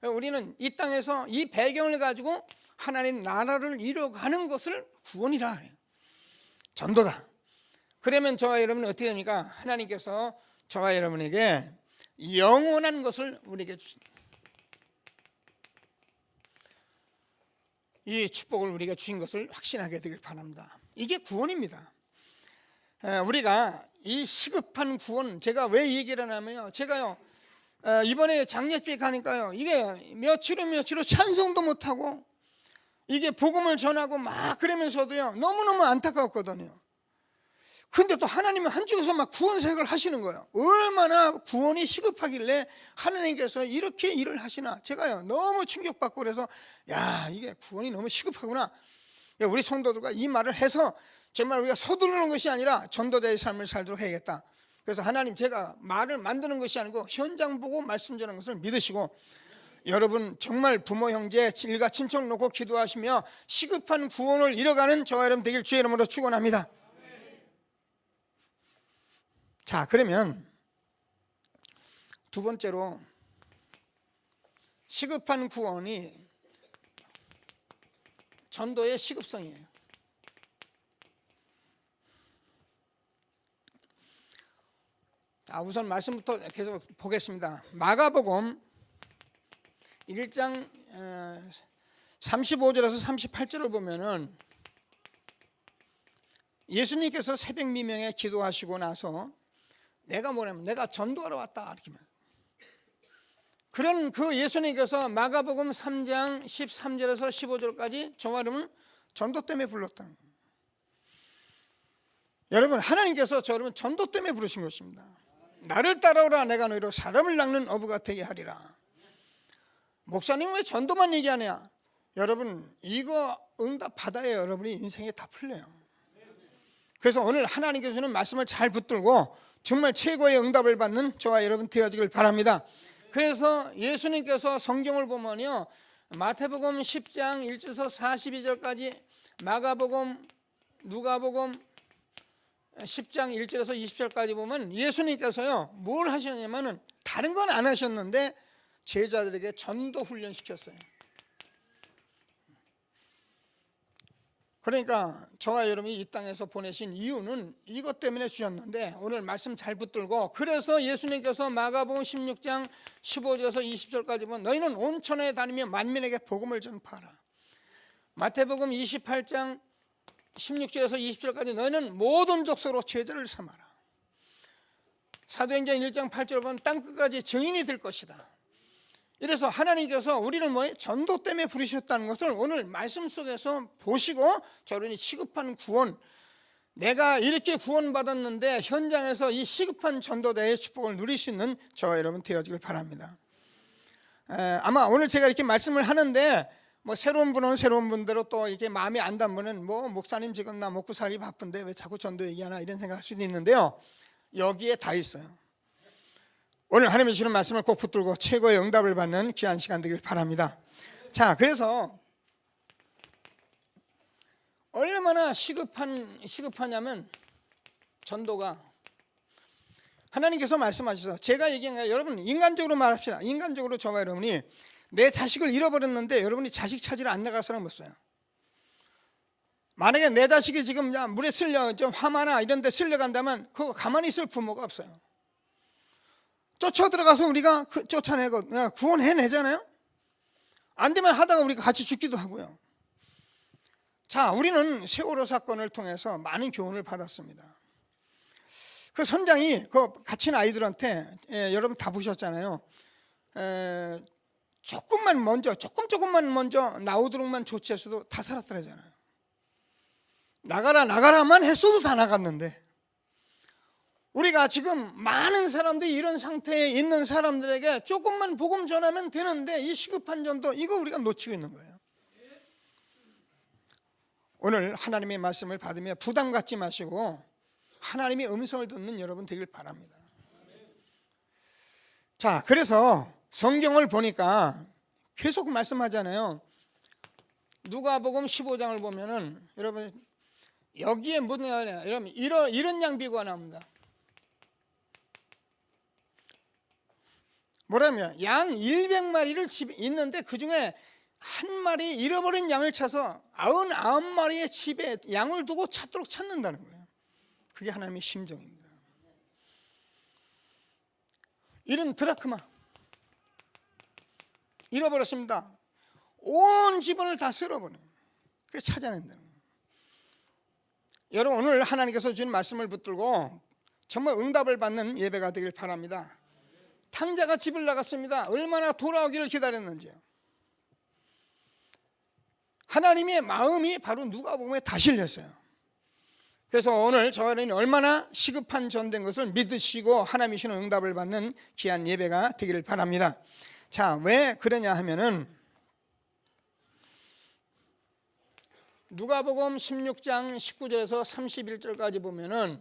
우리는 이 땅에서 이 배경을 가지고 하나님 나라를 이루어가는 것을 구원이라 해요. 전도다. 그러면 저와 여러분은 어떻게 됩니까? 하나님께서 저와 여러분에게 영원한 것을 우리에게 주십니다. 이 축복을 우리가 주신 것을 확신하게 되길 바랍니다. 이게 구원입니다. 우리가 이 시급한 구원, 제가 왜 얘기를 하냐면요, 제가요 이번에 장례식에 가니까요 이게 며칠을 찬송도 못하고 이게 복음을 전하고 막 그러면서도요 너무너무 안타까웠거든요. 근데 또 하나님은 한쪽에서 막 구원 사역을 하시는 거예요. 얼마나 구원이 시급하길래 하나님께서 이렇게 일을 하시나. 제가요 너무 충격받고 그래서 야 이게 구원이 너무 시급하구나. 우리 성도들과 이 말을 해서 정말 우리가 서두르는 것이 아니라 전도자의 삶을 살도록 해야겠다. 그래서 하나님 제가 말을 만드는 것이 아니고 현장 보고 말씀 전하는 것을 믿으시고 여러분 정말 부모 형제 일가 친척 놓고 기도하시며 시급한 구원을 이뤄가는 저와 여러분 되길 주의 이름으로 축원합니다. 자, 그러면 두 번째로 시급한 구원이 전도의 시급성이에요. 자, 우선 말씀부터 계속 보겠습니다. 마가복음 1장 35절에서 38절을 보면은 예수님께서 새벽 미명에 기도하시고 나서 내가 뭐냐면 내가 전도하러 왔다 이렇게 말. 그런 그 예수님께서 마가복음 3장 13절에서 15절까지 저와 여러분 전도 때문에 불렀다는 거예요. 여러분 하나님께서 저 여러분 전도 때문에 부르신 것입니다. 나를 따라오라 내가 너희로 사람을 낚는 어부가 되게 하리라. 목사님 왜 전도만 얘기하냐? 여러분 이거 응답 받아야 여러분이 인생에 다 풀려요. 그래서 오늘 하나님께서는 말씀을 잘 붙들고 정말 최고의 응답을 받는 저와 여러분 되어지길 바랍니다. 그래서 예수님께서 성경을 보면요, 마태복음 10장 1절에서 42절까지, 마가복음, 누가복음 10장 1절에서 20절까지 보면 예수님께서요 뭘 하셨냐면은 다른 건 안 하셨는데 제자들에게 전도 훈련 시켰어요. 그러니까 저와 여러분이 이 땅에서 보내신 이유는 이것 때문에 주셨는데, 오늘 말씀 잘 붙들고, 그래서 예수님께서 마가복음 16장 15절에서 20절까지 보면 너희는 온천에 다니며 만민에게 복음을 전파하라. 마태복음 28장 16절에서 20절까지 너희는 모든 족속으로 제자를 삼아라. 사도행전 1장 8절 보면 땅끝까지 증인이 될 것이다. 이래서 하나님께서 우리를 전도 때문에 부르셨다는 것을 오늘 말씀 속에서 보시고, 저런이 시급한 구원, 내가 이렇게 구원받았는데 현장에서 이 시급한 전도대의 축복을 누릴 수 있는 저와 여러분 되어지길 바랍니다. 아마 오늘 제가 이렇게 말씀을 하는데 새로운 분은 새로운 분대로, 또 이렇게 마음에 안 닿는 분은 목사님 지금 나 먹고 살기 바쁜데 왜 자꾸 전도 얘기하나 이런 생각할 수도 있는데요, 여기에 다 있어요. 오늘 하나님이 주시는 말씀을 꼭 붙들고 최고의 응답을 받는 귀한 시간 되길 바랍니다. 자, 그래서 얼마나 시급하냐면 전도가, 하나님께서 말씀하셔서 제가 얘기한 거예요. 여러분 인간적으로 말합시다. 인간적으로 저와 여러분이 내 자식을 잃어버렸는데 여러분이 자식 찾으러 안 나갈 사람 없어요. 만약에 내 자식이 지금 물에 좀 화마나 이런 데 쓸려간다면 그거 가만히 있을 부모가 없어요. 쫓아 들어가서 우리가 쫓아내고 구원해내잖아요. 안 되면 하다가 우리가 같이 죽기도 하고요. 자, 우리는 세월호 사건을 통해서 많은 교훈을 받았습니다. 그 선장이 그 갇힌 아이들한테, 여러분 다 보셨잖아요. 조금만 먼저 나오도록만 조치했어도 다 살았더라잖아요. 나가라만 했어도 다 나갔는데, 우리가 지금 많은 사람들이 이런 상태에 있는 사람들에게 조금만 복음 전하면 되는데 이 시급한 전도, 이거 우리가 놓치고 있는 거예요. 오늘 하나님의 말씀을 받으며 부담 갖지 마시고 하나님의 음성을 듣는 여러분 되길 바랍니다. 자, 그래서 성경을 보니까 계속 말씀하잖아요. 누가복음 15장을 보면은 여러분 여기에 여러분 이런 양비구가 나옵니다. 뭐라면 양 100마리를 집에 있는데 그 중에 한 마리 잃어버린 양을 찾아서 99마리의 집에 양을 두고 찾도록 찾는다는 거예요. 그게 하나님의 심정입니다. 이런 드라크마 잃어버렸습니다. 온 집안을 다 쓸어버려요. 그게 찾아낸다는 거예요. 여러분 오늘 하나님께서 주신 말씀을 붙들고 정말 응답을 받는 예배가 되길 바랍니다. 탕자가 집을 나갔습니다. 얼마나 돌아오기를 기다렸는지요. 하나님의 마음이 바로 누가복음에 다 실렸어요. 그래서 오늘 저희는 얼마나 시급한 전된 것을 믿으시고 하나님이 주시는 응답을 받는 귀한 예배가 되기를 바랍니다. 자, 왜 그러냐 하면은 누가복음 16장 19절에서 31절까지 보면은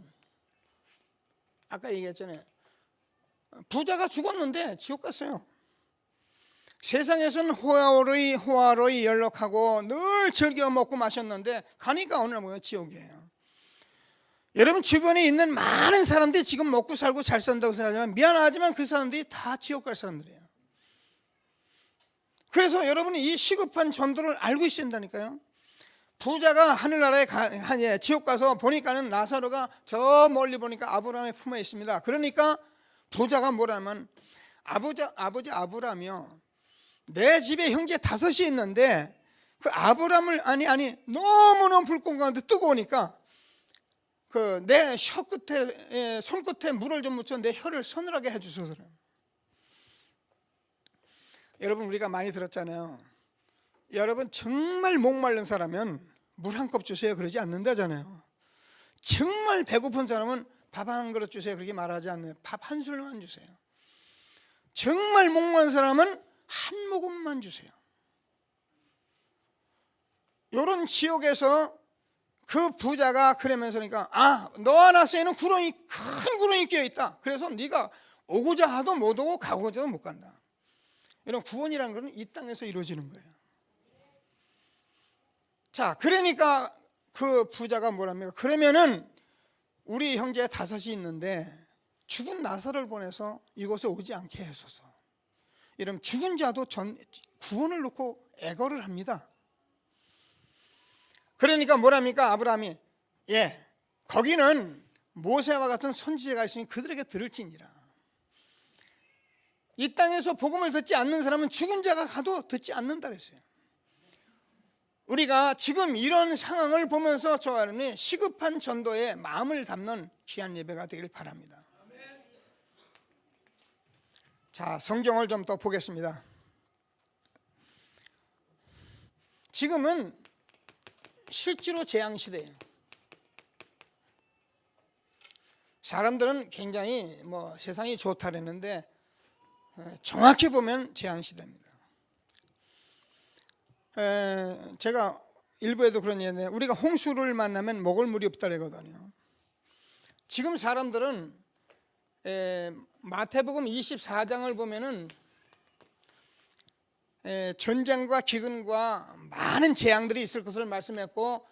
아까 얘기했잖아요. 부자가 죽었는데 지옥 갔어요. 세상에서는 호화로이 연락하고 늘 즐겨 먹고 마셨는데 가니까 오늘 뭐예요? 지옥이에요. 여러분 주변에 있는 많은 사람들이 지금 먹고 살고 잘 산다고 생각하지만 미안하지만 그 사람들이 다 지옥 갈 사람들이에요. 그래서 여러분이 이 시급한 전도를 알고 있어야 된다니까요. 부자가 하늘나라에 지옥 가서 보니까는 나사로가 저 멀리 보니까 아브라함의 품에 있습니다. 그러니까 부자가 뭐라면 아버지 아브라함이요, 내 집에 형제 5이 있는데 그 아브라함을 너무너무 불꽃 가운데 뜨거우니까 그 내 혀 끝에 손끝에 물을 좀 묻혀 내 혀를 서늘하게 해주소서. 여러분 우리가 많이 들었잖아요. 여러분 정말 목마른 사람은 물 한 컵 주세요 그러지 않는다잖아요. 정말 배고픈 사람은 밥 한 그릇 주세요 그렇게 말하지 않는, 밥 한 술만 주세요. 정말 목마른 사람은 한 모금만 주세요. 이런 지옥에서 그 부자가 그러면서 그러니까 너 하나에는 큰 구렁이 끼어 있다. 그래서 네가 오고자 하도 못 오고 가고자 하도 못 간다. 이런 구원이라는 것은 이 땅에서 이루어지는 거예요. 자, 그러니까 그 부자가 뭐랍니까? 그러면은 우리 형제 5이 있는데 죽은 나사를 보내서 이곳에 오지 않게 해소서. 이런 죽은 자도 구원을 놓고 애걸을 합니다. 그러니까 뭐랍니까? 아브라함이 거기는 모세와 같은 선지자가 있으니 그들에게 들을지니라. 이 땅에서 복음을 듣지 않는 사람은 죽은 자가 가도 듣지 않는다 그랬어요. 우리가 지금 이런 상황을 보면서 저와 여러분이 시급한 전도에 마음을 담는 귀한 예배가 되길 바랍니다. 자, 성경을 좀 더 보겠습니다. 지금은 실제로 재앙시대예요. 사람들은 굉장히 세상이 좋다 그랬는데 정확히 보면 재앙시대입니다. 제가 일부에도 그런 얘기인데 우리가 홍수를 만나면 먹을 물이 없다 그러거든요. 지금 사람들은 마태복음 24장을 보면은 전쟁과 기근과 많은 재앙들이 있을 것을 말씀했고,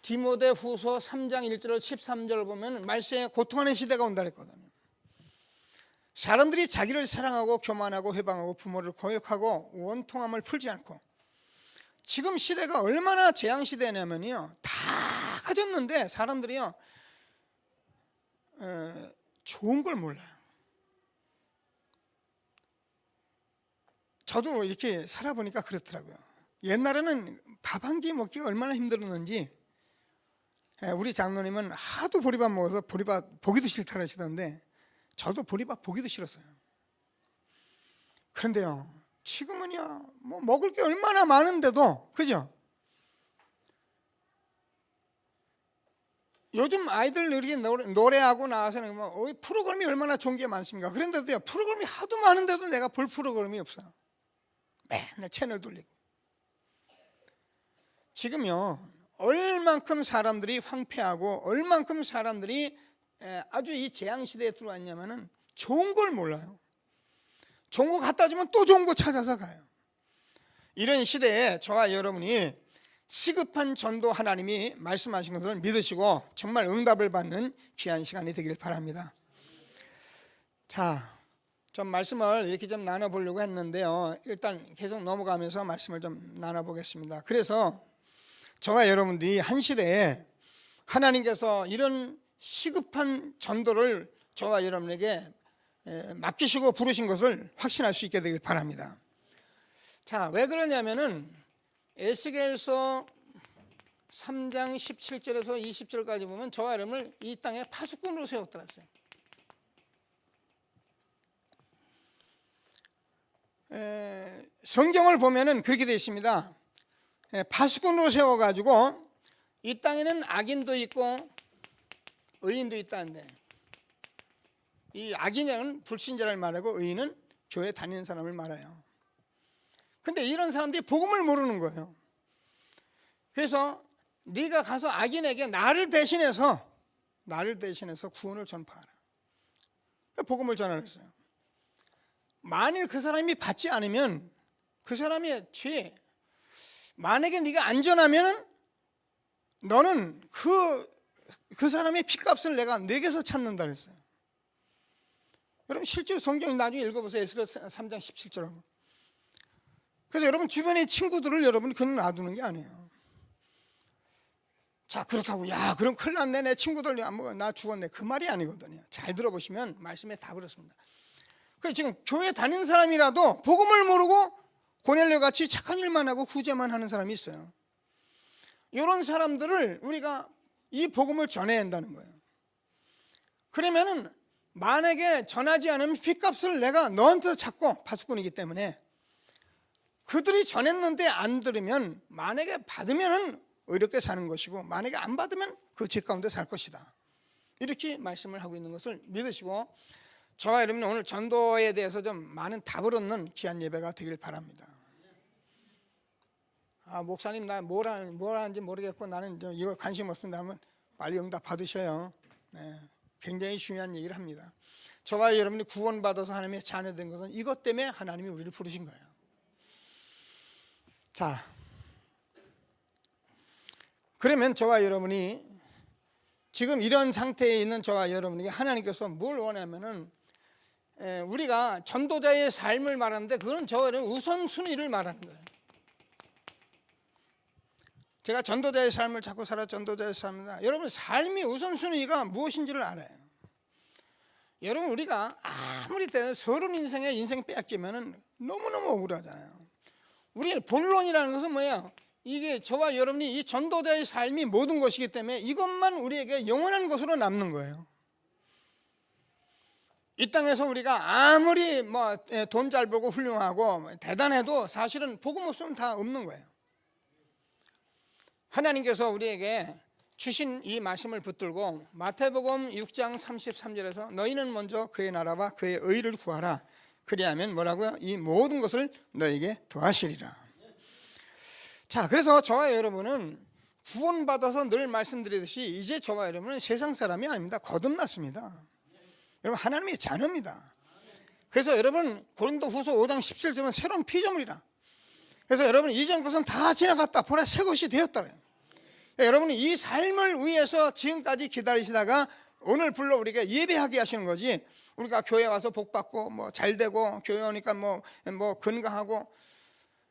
디모데후서 3장 1절 13절을 보면 말세에 고통하는 시대가 온다 그랬거든요. 사람들이 자기를 사랑하고 교만하고 회방하고 부모를 거역하고 원통함을 풀지 않고, 지금 시대가 얼마나 재앙 시대냐면요, 다 가졌는데 사람들이요 좋은 걸 몰라요. 저도 이렇게 살아보니까 그렇더라고요. 옛날에는 밥 한 끼 먹기가 얼마나 힘들었는지, 우리 장로님은 하도 보리밥 먹어서 보리밥 보기도 싫다 그러시던데 저도 보리밥 보기도 싫었어요. 그런데요, 지금은요 먹을 게 얼마나 많은데도, 그죠? 요즘 아이들 이렇게 노래하고 나와서는 프로그램이 얼마나 좋은 게 많습니까? 그런데도요, 프로그램이 하도 많은데도 내가 볼 프로그램이 없어요. 맨날 채널 돌리고. 지금요 얼만큼 사람들이 황폐하고 얼만큼 사람들이 아주 이 재앙시대에 들어왔냐면은 좋은 걸 몰라요. 좋은 거 갖다 주면 또 좋은 거 찾아서 가요. 이런 시대에 저와 여러분이 시급한 전도 하나님이 말씀하신 것을 믿으시고 정말 응답을 받는 귀한 시간이 되길 바랍니다. 자, 좀 말씀을 이렇게 좀 나눠보려고 했는데요, 일단 계속 넘어가면서 말씀을 좀 나눠보겠습니다. 그래서 저와 여러분들이 한 시대에 하나님께서 이런 시급한 전도를 저와 여러분에게 맡기시고 부르신 것을 확신할 수 있게 되길 바랍니다. 자, 왜 그러냐면은 에스겔서 3장 17절에서 20절까지 보면 저와 여러분을 이 땅에 파수꾼으로 세웠더라 했어요. 성경을 보면은 그렇게 되어 있습니다. 파수꾼으로 세워가지고 이 땅에는 악인도 있고 의인도 있다는데, 이 악인은 불신자를 말하고 의인은 교회 다니는 사람을 말해요. 근데 이런 사람들이 복음을 모르는 거예요. 그래서 네가 가서 악인에게 나를 대신해서 구원을 전파하라. 복음을 전하랬어요. 만일 그 사람이 받지 않으면 그 사람의 죄, 만약에 네가 안 전하면 너는 그 사람의 피값을 내가 내게서 찾는다 그랬어요. 여러분 실제로 성경 나중에 읽어보세요. 에스겔 3장 17절. 그래서 여러분 주변의 친구들을 여러분이 그냥 놔두는 게 아니에요. 자, 그렇다고 야 그럼 큰일 났네, 내 친구들 나 죽었네, 그 말이 아니거든요. 잘 들어보시면 말씀에 다 그렇습니다. 그 지금 교회 다니는 사람이라도 복음을 모르고 고넬료 같이 착한 일만 하고 구제만 하는 사람이 있어요. 이런 사람들을 우리가 이 복음을 전해야 한다는 거예요. 그러면은 만약에 전하지 않으면 핏값을 내가 너한테 찾고, 파수꾼이기 때문에 그들이 전했는데 안 들으면, 만약에 받으면은 의롭게 사는 것이고 만약에 안 받으면 그 죄 가운데 살 것이다. 이렇게 말씀을 하고 있는 것을 믿으시고 저와 여러분은 오늘 전도에 대해서 좀 많은 답을 얻는 귀한 예배가 되길 바랍니다. 목사님 나 뭘 하는지 모르겠고 나는 이거 관심 없습니다 하면 빨리 응답 받으셔요. 네, 굉장히 중요한 얘기를 합니다. 저와 여러분이 구원받아서 하나님의 자녀된 것은 이것 때문에 하나님이 우리를 부르신 거예요. 자, 그러면 저와 여러분이 지금 이런 상태에 있는 저와 여러분에게 하나님께서 뭘 원하면은 우리가 전도자의 삶을 말하는데 그건 저는 우선순위를 말하는 거예요. 제가 전도자의 삶을 자꾸 살아 전도자의 삶이다. 여러분 삶이 우선순위가 무엇인지를 알아요. 여러분 우리가 아무리 서른 인생의 인생 빼앗기면은 너무너무 억울하잖아요. 우리의 본론이라는 것은 뭐예요? 이게 저와 여러분이 이 전도자의 삶이 모든 것이기 때문에 이것만 우리에게 영원한 것으로 남는 거예요. 이 땅에서 우리가 아무리 뭐 돈 잘 벌고 훌륭하고 대단해도 사실은 복음 없으면 다 없는 거예요. 하나님께서 우리에게 주신 이 말씀을 붙들고 마태복음 6장 33절에서 너희는 먼저 그의 나라와 그의 의를 구하라. 그리하면 뭐라고요? 이 모든 것을 너에게 더하시리라. 자, 그래서 저와 여러분은 구원받아서 늘 말씀드리듯이 이제 저와 여러분은 세상 사람이 아닙니다. 거듭났습니다. 여러분 하나님의 자녀입니다. 그래서 여러분 고린도후서 5장 17절은 새로운 피조물이라. 그래서 여러분 이전 것은 다 지나갔다 보라 새 것이 되었다. 여러분이 이 삶을 위해서 지금까지 기다리시다가 오늘 불러 우리가 예배하게 하시는 거지. 우리가 교회 와서 복 받고 뭐 잘 되고 교회 오니까 뭐 건강하고.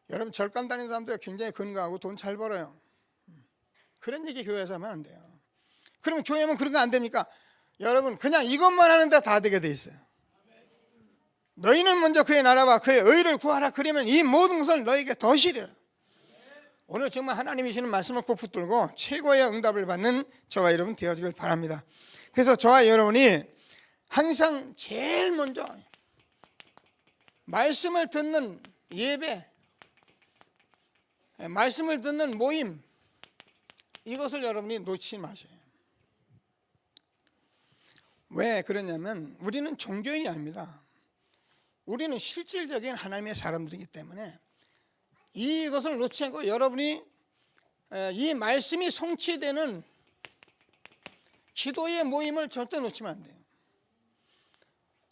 여러분 절간 다니는 사람들 굉장히 건강하고 돈 잘 벌어요. 그런 얘기 교회에서 하면 안 돼요. 그러면 교회 오면 그런 거 안 됩니까? 여러분 그냥 이것만 하는데 다 되게 돼 있어요. 너희는 먼저 그의 나라와 그의 의를 구하라. 그러면 이 모든 것을 너에게 더시리라. 오늘 정말 하나님이 주시는 말씀을 꼭 붙들고 최고의 응답을 받는 저와 여러분 되어지길 바랍니다. 그래서 저와 여러분이 항상 제일 먼저 말씀을 듣는 예배, 말씀을 듣는 모임, 이것을 여러분이 놓치지 마세요. 왜 그러냐면 우리는 종교인이 아닙니다. 우리는 실질적인 하나님의 사람들이기 때문에 이것을 놓치지 않고 여러분이 이 말씀이 성취되는 기도의 모임을 절대 놓치면 안 돼요.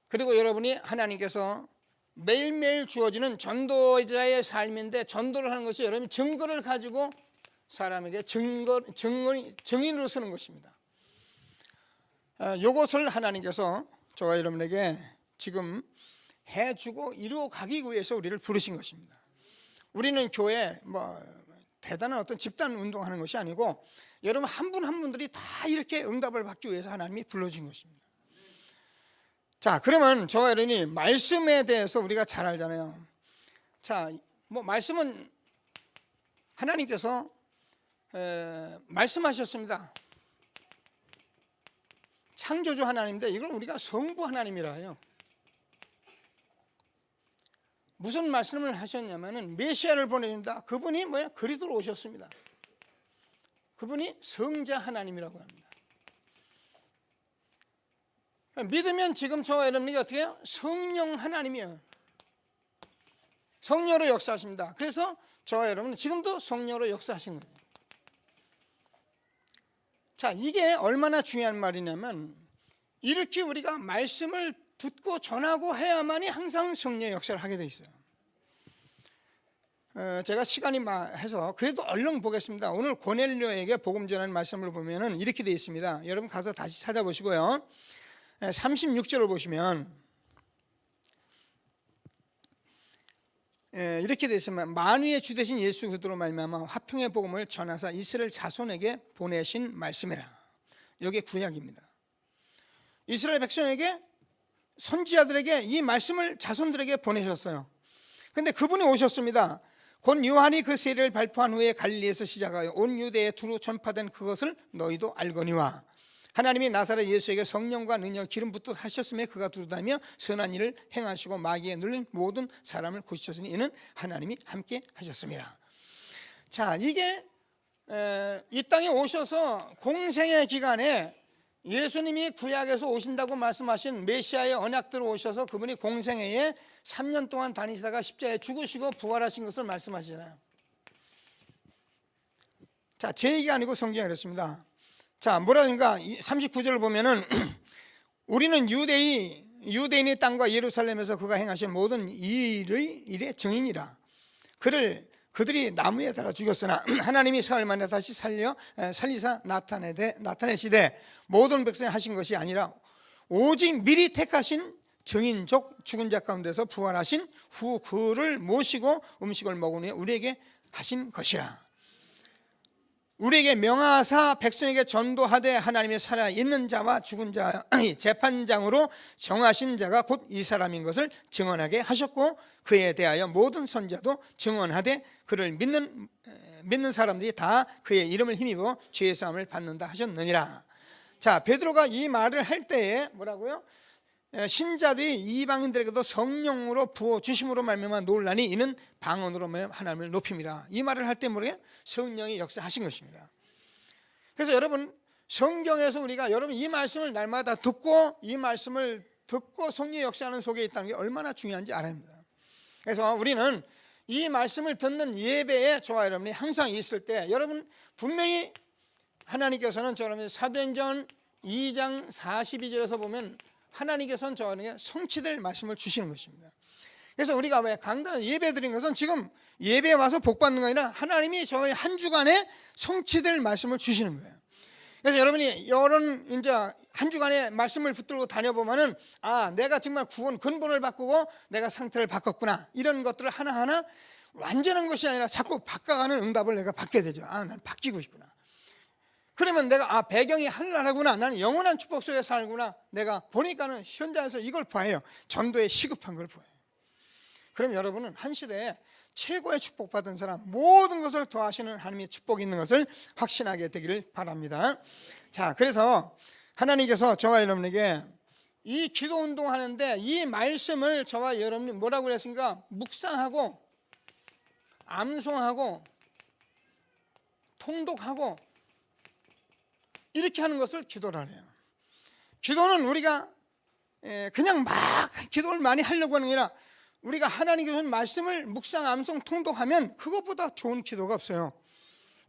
그리고 여러분이 하나님께서 매일매일 주어지는 전도자의 삶인데 전도를 하는 것이 여러분 증거를 가지고 사람에게 증인으로 서는 것입니다. 이것을 하나님께서 저와 여러분에게 지금 해주고 이루어 가기 위해서 우리를 부르신 것입니다. 우리는 교회 뭐 대단한 어떤 집단 운동하는 것이 아니고 여러분 한 분 한 분들이 다 이렇게 응답을 받기 위해서 하나님이 불러주신 것입니다. 자, 그러면 저와 여러분이 말씀에 대해서 우리가 잘 알잖아요. 자, 뭐 말씀은 하나님께서 말씀하셨습니다. 창조주 하나님인데 이걸 우리가 성부 하나님이라 해요. 무슨 말씀을 하셨냐면은 메시아를 보내준다. 그분이 뭐야? 그리스도로 오셨습니다. 그분이 성자 하나님이라고 합니다. 믿으면 지금 저와 여러분이 어떻게 해요? 성령 하나님이에요. 성령으로 역사하십니다. 그래서 저와 여러분은 지금도 성령으로 역사하시는 거예요. 자, 이게 얼마나 중요한 말이냐면 이렇게 우리가 말씀을 듣고 전하고 해야만이 항상 성령의 역사를 하게 돼 있어요. 제가 시간이 해서 그래도 얼른 보겠습니다. 오늘 고넬료에게 복음 전하는 말씀을 보면은 이렇게 돼 있습니다. 여러분 가서 다시 찾아보시고요. 36절을 보시면 이렇게 되어 있습니다. 만유의 주 되신 예수 그리스도로 말미암아 화평의 복음을 전하사 이스라엘 자손에게 보내신 말씀이라. 여기에 구약입니다. 이스라엘 백성에게 선지자들에게 이 말씀을 자손들에게 보내셨어요. 그런데 그분이 오셨습니다. 곧 요한이 그 세례를 발표한 후에 갈릴리에서 시작하여 온 유대에 두루 전파된 그것을 너희도 알거니와 하나님이 나사렛 예수에게 성령과 능력을 기름 붓듯 하셨음에 그가 두루다니며 선한 일을 행하시고 마귀에 눌린 모든 사람을 고치셨으니 이는 하나님이 함께 하셨습니다. 자, 이게 이 땅에 오셔서 공생의 기간에 예수님이 구약에서 오신다고 말씀하신 메시아의 언약대로 오셔서 그분이 공생애에 3년 동안 다니시다가 십자가에 죽으시고 부활하신 것을 말씀하시잖아요. 자, 제 얘기가 아니고 성경이 그랬습니다. 자, 뭐라든가 39절을 보면은 우리는 유대의 유대인의 땅과 예루살렘에서 그가 행하신 모든 일의 증인이라. 그들이 나무에 달아 죽였으나 하나님이 사흘 만에 다시 살리사 나타내시되 모든 백성이 하신 것이 아니라 오직 미리 택하신 증인족 죽은 자 가운데서 부활하신 후 그를 모시고 음식을 먹은 후에 우리에게 하신 것이라. 우리에게 명하사 백성에게 전도하되 하나님의 살아있는 자와 죽은 자의 재판장으로 정하신 자가 곧 이 사람인 것을 증언하게 하셨고 그에 대하여 모든 선지자도 증언하되 그를 믿는 사람들이 다 그의 이름을 힘입어 죄의 사함을 받는다 하셨느니라. 자, 베드로가 이 말을 할 때에 뭐라고요? 신자들이 이방인들에게도 성령으로 부어 주심으로 말미암아 놀라니 이는 방언으로 하나님을 높임이라. 이 말을 할 때 뭐래요? 성령이 역사하신 것입니다. 그래서 여러분, 성경에서 우리가 여러분 이 말씀을 날마다 듣고 이 말씀을 듣고 성령의 역사하는 속에 있다는 게 얼마나 중요한지 알아야 합니다. 그래서 우리는 이 말씀을 듣는 예배에 저와 여러분이 항상 있을 때 여러분 분명히 하나님께서는 저는 사도행전 2장 42절에서 보면 하나님께서는 저에게 성취될 말씀을 주시는 것입니다. 그래서 우리가 왜 강단 예배 드린 것은 지금 예배에 와서 복 받는 거 아니라 하나님이 저희 한 주간에 성취될 말씀을 주시는 거예요. 그래서 여러분이 이제 한 주간의 말씀을 붙들고 다녀보면은 내가 정말 구원 근본을 바꾸고 내가 상태를 바꿨구나, 이런 것들을 하나하나 완전한 것이 아니라 자꾸 바꿔가는 응답을 내가 받게 되죠. 난 바뀌고 있구나. 그러면 내가 배경이 하늘나라구나, 나는 영원한 축복 속에 살구나, 내가 보니까는 현장에서 이걸 봐요. 전도에 시급한 걸 보여요. 그럼 여러분은 한 시대에 최고의 축복받은 사람, 모든 것을 더하시는 하나님의 축복이 있는 것을 확신하게 되기를 바랍니다. 자, 그래서 하나님께서 저와 여러분에게 이 기도 운동하는데 이 말씀을 저와 여러분이 뭐라고 그랬습니까? 묵상하고 암송하고 통독하고 이렇게 하는 것을 기도를 해요. 기도는 우리가 그냥 막 기도를 많이 하려고 하는 게 아니라 우리가 하나님께 주신 말씀을 묵상, 암송, 통독하면 그것보다 좋은 기도가 없어요.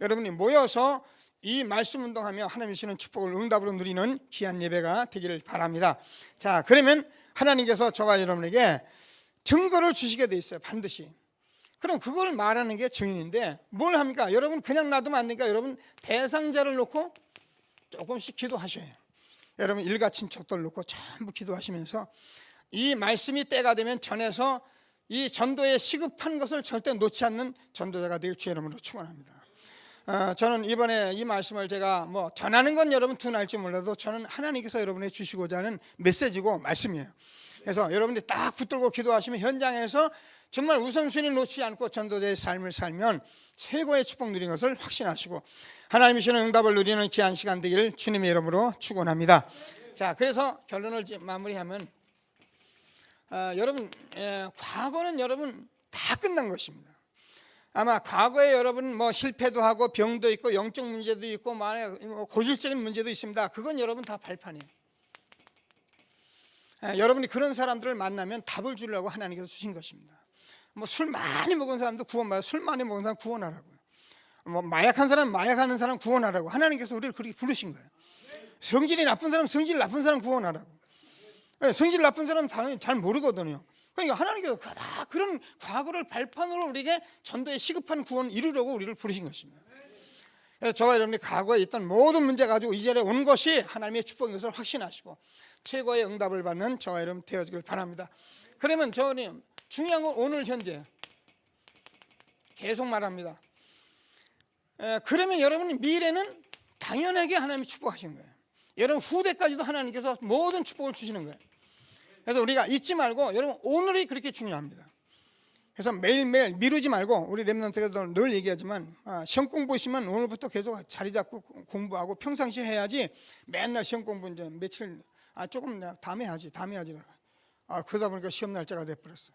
여러분이 모여서 이 말씀 운동하며 하나님이 주시는 축복을 응답으로 누리는 귀한 예배가 되기를 바랍니다. 자, 그러면 하나님께서 저와 여러분에게 증거를 주시게 돼 있어요. 반드시. 그럼 그걸 말하는 게 증인인데 뭘 합니까? 여러분 그냥 놔두면 안 되니까 여러분 대상자를 놓고 조금씩 기도하셔요. 여러분 일가 친척들 놓고 전부 기도하시면서 이 말씀이 때가 되면 전해서 이 전도에 시급한 것을 절대 놓지 않는 전도자가 되길 주의 이름으로 축원합니다. 저는 이번에 이 말씀을 제가 전하는 건 여러분 둔할지 몰라도 저는 하나님께서 여러분에게 주시고자 하는 메시지고 말씀이에요. 그래서 여러분들이 딱 붙들고 기도하시면 현장에서 정말 우선순위 놓지 않고 전도자의 삶을 살면 최고의 축복 누린 것을 확신하시고 하나님이 주시는 응답을 누리는 귀한 시간 되기를 주님의 이름으로 축원합니다. 자, 그래서 결론을 마무리하면 여러분 과거는 여러분 다 끝난 것입니다. 아마 과거에 여러분 실패도 하고 병도 있고 영적 문제도 있고 고질적인 문제도 있습니다. 그건 여러분 다 발판이에요. 여러분이 그런 사람들을 만나면 답을 주려고 하나님께서 주신 것입니다. 술 많이 먹은 사람도 구원받아요. 술 많이 먹은 사람 구원하라고요. 마약한 사람 마약하는 사람 구원하라고 하나님께서 우리를 그렇게 부르신 거예요. 성질이 나쁜 사람 성질 나쁜 사람 구원하라고. 성질 나쁜 사람은 당연히 잘 모르거든요. 그러니까 하나님께서 다 그런 과거를 발판으로 우리에게 전도에 시급한 구원을 이루려고 우리를 부르신 것입니다. 그래서 저와 여러분이 과거에 있던 모든 문제 가지고 이 자리에 온 것이 하나님의 축복인 것을 확신하시고 최고의 응답을 받는 저와 여러분 되어지길 바랍니다. 그러면 저는 중요한 건 오늘 현재 계속 말합니다. 그러면 여러분이 미래는 당연하게 하나님이 축복하시는 거예요. 여러분 후대까지도 하나님께서 모든 축복을 주시는 거예요. 그래서 우리가 잊지 말고 여러분 오늘이 그렇게 중요합니다. 그래서 매일매일 미루지 말고 우리 렘넌트가 늘 얘기하지만 시험 공부 있으면 오늘부터 계속 자리 잡고 공부하고 평상시 해야지 맨날 시험 공부 이제 며칠 조금 다음에 하지 그러다 보니까 시험 날짜가 돼버렸어.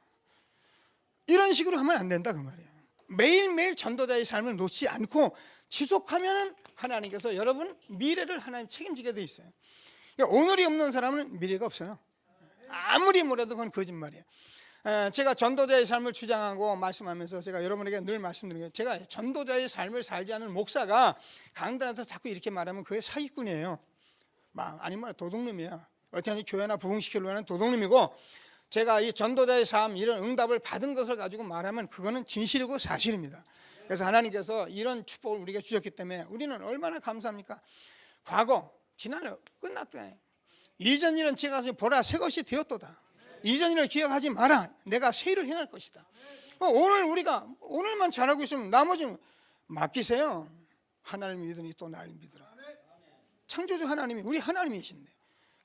이런 식으로 하면 안 된다 그 말이에요. 매일매일 전도자의 삶을 놓지 않고 지속하면 하나님께서 여러분 미래를 하나님 책임지게 돼 있어요. 그러니까 오늘이 없는 사람은 미래가 없어요. 아무리 뭐래도 그건 거짓말이에요. 제가 전도자의 삶을 주장하고 말씀하면서 제가 여러분에게 늘 말씀드리는 게 제가 전도자의 삶을 살지 않은 목사가 강단에서 자꾸 이렇게 말하면 그게 사기꾼이에요. 아니면 도둑놈이야. 어떻게 교회나 부흥시키려고 하는 도둑놈이고, 제가 이 전도자의 삶 이런 응답을 받은 것을 가지고 말하면 그거는 진실이고 사실입니다. 그래서 하나님께서 이런 축복을 우리에게 주셨기 때문에 우리는 얼마나 감사합니까? 과거 지난해 끝났다. 이전 일은 제가 보라 새 것이 되었도다. 이전 일을 기억하지 마라. 내가 새 일을 행할 것이다. 오늘 우리가 오늘만 잘하고 있으면 나머지는 맡기세요. 하나님을 믿으니 또 나를 믿으라. 창조주 하나님이 우리 하나님이신데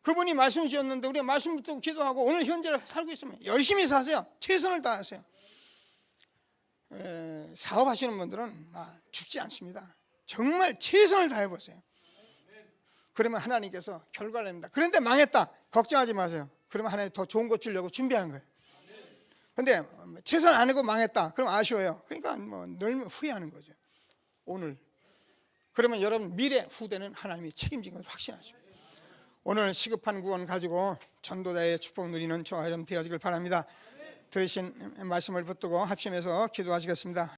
그분이 말씀 주셨는데 우리가 말씀 듣고 기도하고 오늘 현재를 살고 있으면 열심히 사세요. 최선을 다하세요. 사업하시는 분들은 죽지 않습니다. 정말 최선을 다해보세요. 그러면 하나님께서 결과를 냅니다. 그런데 망했다. 걱정하지 마세요. 그러면 하나님 더 좋은 거 주려고 준비한 거예요. 근데 최선 안 하고 망했다. 그럼 아쉬워요. 그러니까 늘 후회하는 거죠. 오늘. 그러면 여러분 미래 후대는 하나님이 책임진 걸 확신하시고 오늘 시급한 구원 가지고 전도자의 축복 누리는 저와 여러분 되어지길 바랍니다. 들으신 말씀을 붙들고 합심해서 기도하시겠습니다.